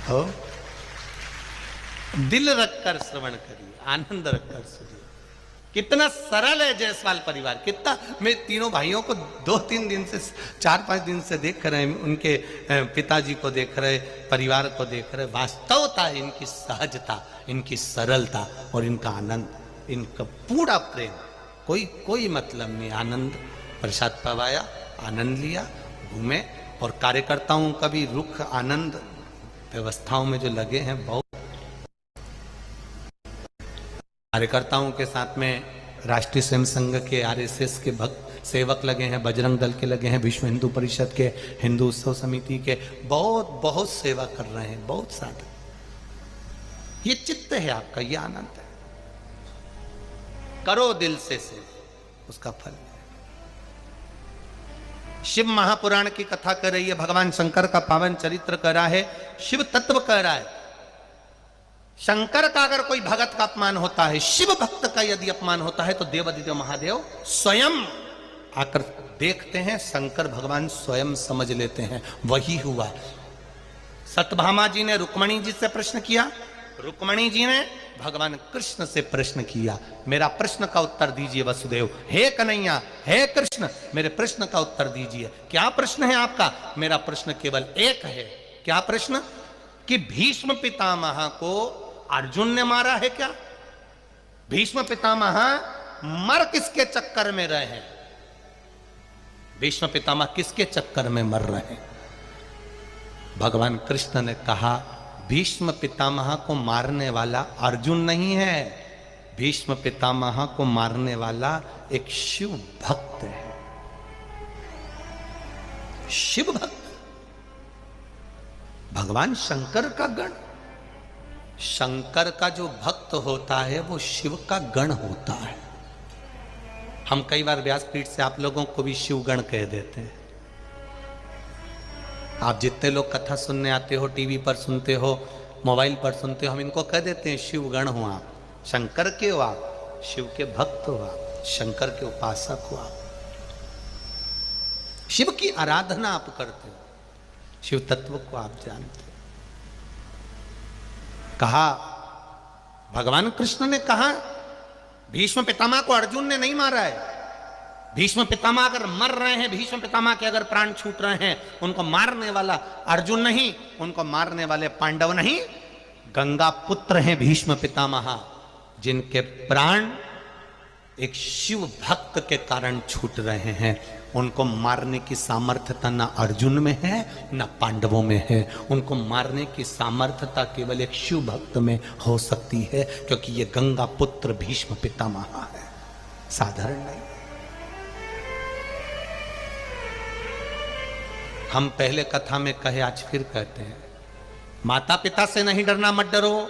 हो दिल रखकर श्रवण करिए, आनंद रखकर सुनिए। कितना सरल है जायसवाल परिवार। कितना, मैं तीनों भाइयों को 2-3 दिन से, 4-5 दिन से देख रहे हैं। उनके पिताजी को देख रहे, परिवार को देख रहे। वास्तवता, इनकी सहजता, इनकी सरलता और इनका आनंद, इनका पूरा प्रेम, कोई मतलब नहीं। आनंद, प्रसाद पवाया, आनंद लिया, घूमे। और कार्यकर्ताओं का भी रुख आनंद व्यवस्थाओं में जो लगे हैं, बहुत कार्यकर्ताओं के साथ में राष्ट्रीय स्वयं संघ के आरएसएस के भक्त सेवक लगे हैं, बजरंग दल के लगे हैं, विश्व हिंदू परिषद के, हिंदू उत्सव समिति के, बहुत सेवा कर रहे हैं, बहुत साथ। ये चित्त है आपका, ये आनंद है। करो दिल से उसका फल। शिव महापुराण की कथा कर रही है, भगवान शंकर का पावन चरित्र कर रहा है, शिव तत्व कर रहा है। शंकर का अगर कोई भगत का अपमान होता है, शिव भक्त का यदि अपमान होता है, तो देवादिदेव महादेव स्वयं आकर देखते हैं, शंकर भगवान स्वयं समझ लेते हैं। वही हुआ। सत्यभामा जी ने रुक्मणी जी से प्रश्न किया, रुक्मणी जी ने भगवान कृष्ण से प्रश्न किया, मेरा प्रश्न का उत्तर दीजिए वसुदेव। हे कन्हैया, हे कृष्ण, मेरे प्रश्न का उत्तर दीजिए। क्या प्रश्न है आपका? मेरा प्रश्न केवल एक है। क्या प्रश्न? कि भीष्म पितामह को अर्जुन ने मारा है क्या? भीष्म पितामह मर किसके चक्कर में रहे हैं? भीष्म पितामह किसके चक्कर में मर रहे हैं? भगवान कृष्ण ने कहा, भीष्म पितामह को मारने वाला अर्जुन नहीं है, भीष्म पितामह को मारने वाला एक शिव भक्त है। शिव भक्त, भगवान शंकर का गण। शंकर का जो भक्त होता है वो शिव का गण होता है। हम कई बार व्यासपीठ से आप लोगों को भी शिव गण कह देते हैं। आप जितने लोग कथा सुनने आते हो, टीवी पर सुनते हो, मोबाइल पर सुनते हो, हम इनको कह देते हैं शिव गण हो आप, शंकर के हो आप, शिव के भक्त हो आप, शंकर के उपासक हो आप, शिव की आराधना आप करते हो, शिव तत्व को आप जानते हो। कहा, भगवान कृष्ण ने कहा, भीष्म पितामह को अर्जुन ने नहीं मारा है। भीष्म पितामह अगर मर रहे हैं, भीष्म पितामह के अगर प्राण छूट रहे हैं, उनको मारने वाला अर्जुन नहीं, उनको मारने वाले पांडव नहीं, गंगा पुत्र हैं भीष्म पितामह, जिनके प्राण एक शिव भक्त के कारण छूट रहे हैं। उनको मारने की सामर्थ्यता न अर्जुन में है न पांडवों में है। उनको मारने की सामर्थ्यता केवल एक शिव भक्त में हो सकती है, क्योंकि ये गंगा पुत्र भीष्म पितामह है, साधारण नहीं। हम पहले कथा में कहे, आज फिर कहते हैं, माता पिता से नहीं डरना, मत डरो,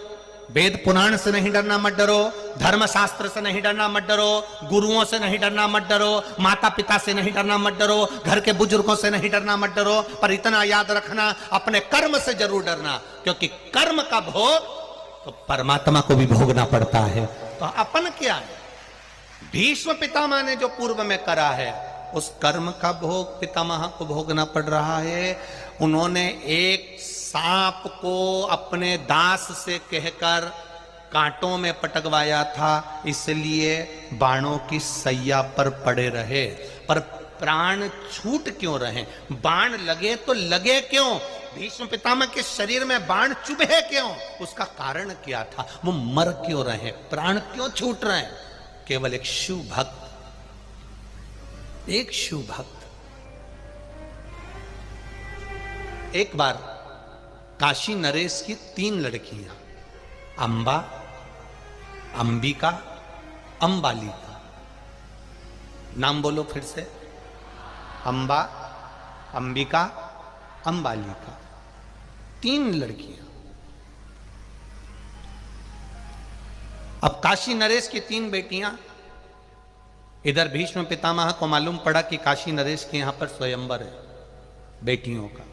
वेद पुराण से नहीं डरना मत डरो, धर्मशास्त्र से नहीं डरना मत डरो, गुरुओं से नहीं डरना मत डरो, माता पिता से नहीं डरना मत डरो, घर के बुजुर्गों से नहीं डरना मत डरो, पर इतना याद रखना अपने कर्म से जरूर डरना, क्योंकि कर्म का भोग तो परमात्मा को भी भोगना पड़ता है। तो अपन क्या है, भीष्म पितामह ने जो पूर्व में करा है उस कर्म का भोग पितामह को भोगना पड़ रहा है। उन्होंने एक सांप को अपने दास से कहकर कांटों में पटकवाया था, इसलिए बाणों की सैया पर पड़े रहे, पर प्राण छूट क्यों रहे? बाण लगे तो लगे क्यों? भीष्म पितामह के शरीर में बाण चुभे क्यों? उसका कारण क्या था? वो मर क्यों रहे? प्राण क्यों छूट रहे? केवल एक शिव भक्त, एक शिव भक्त। एक बार काशी नरेश की 3 लड़कियां, अंबा, अंबिका, अंबालिका, नाम बोलो फिर से, अंबा, अंबिका, अंबालिका, 3 लड़कियां। अब काशी नरेश की 3 बेटियां, इधर भीष्म पितामह को मालूम पड़ा कि काशी नरेश के यहां पर स्वयंवर है बेटियों का,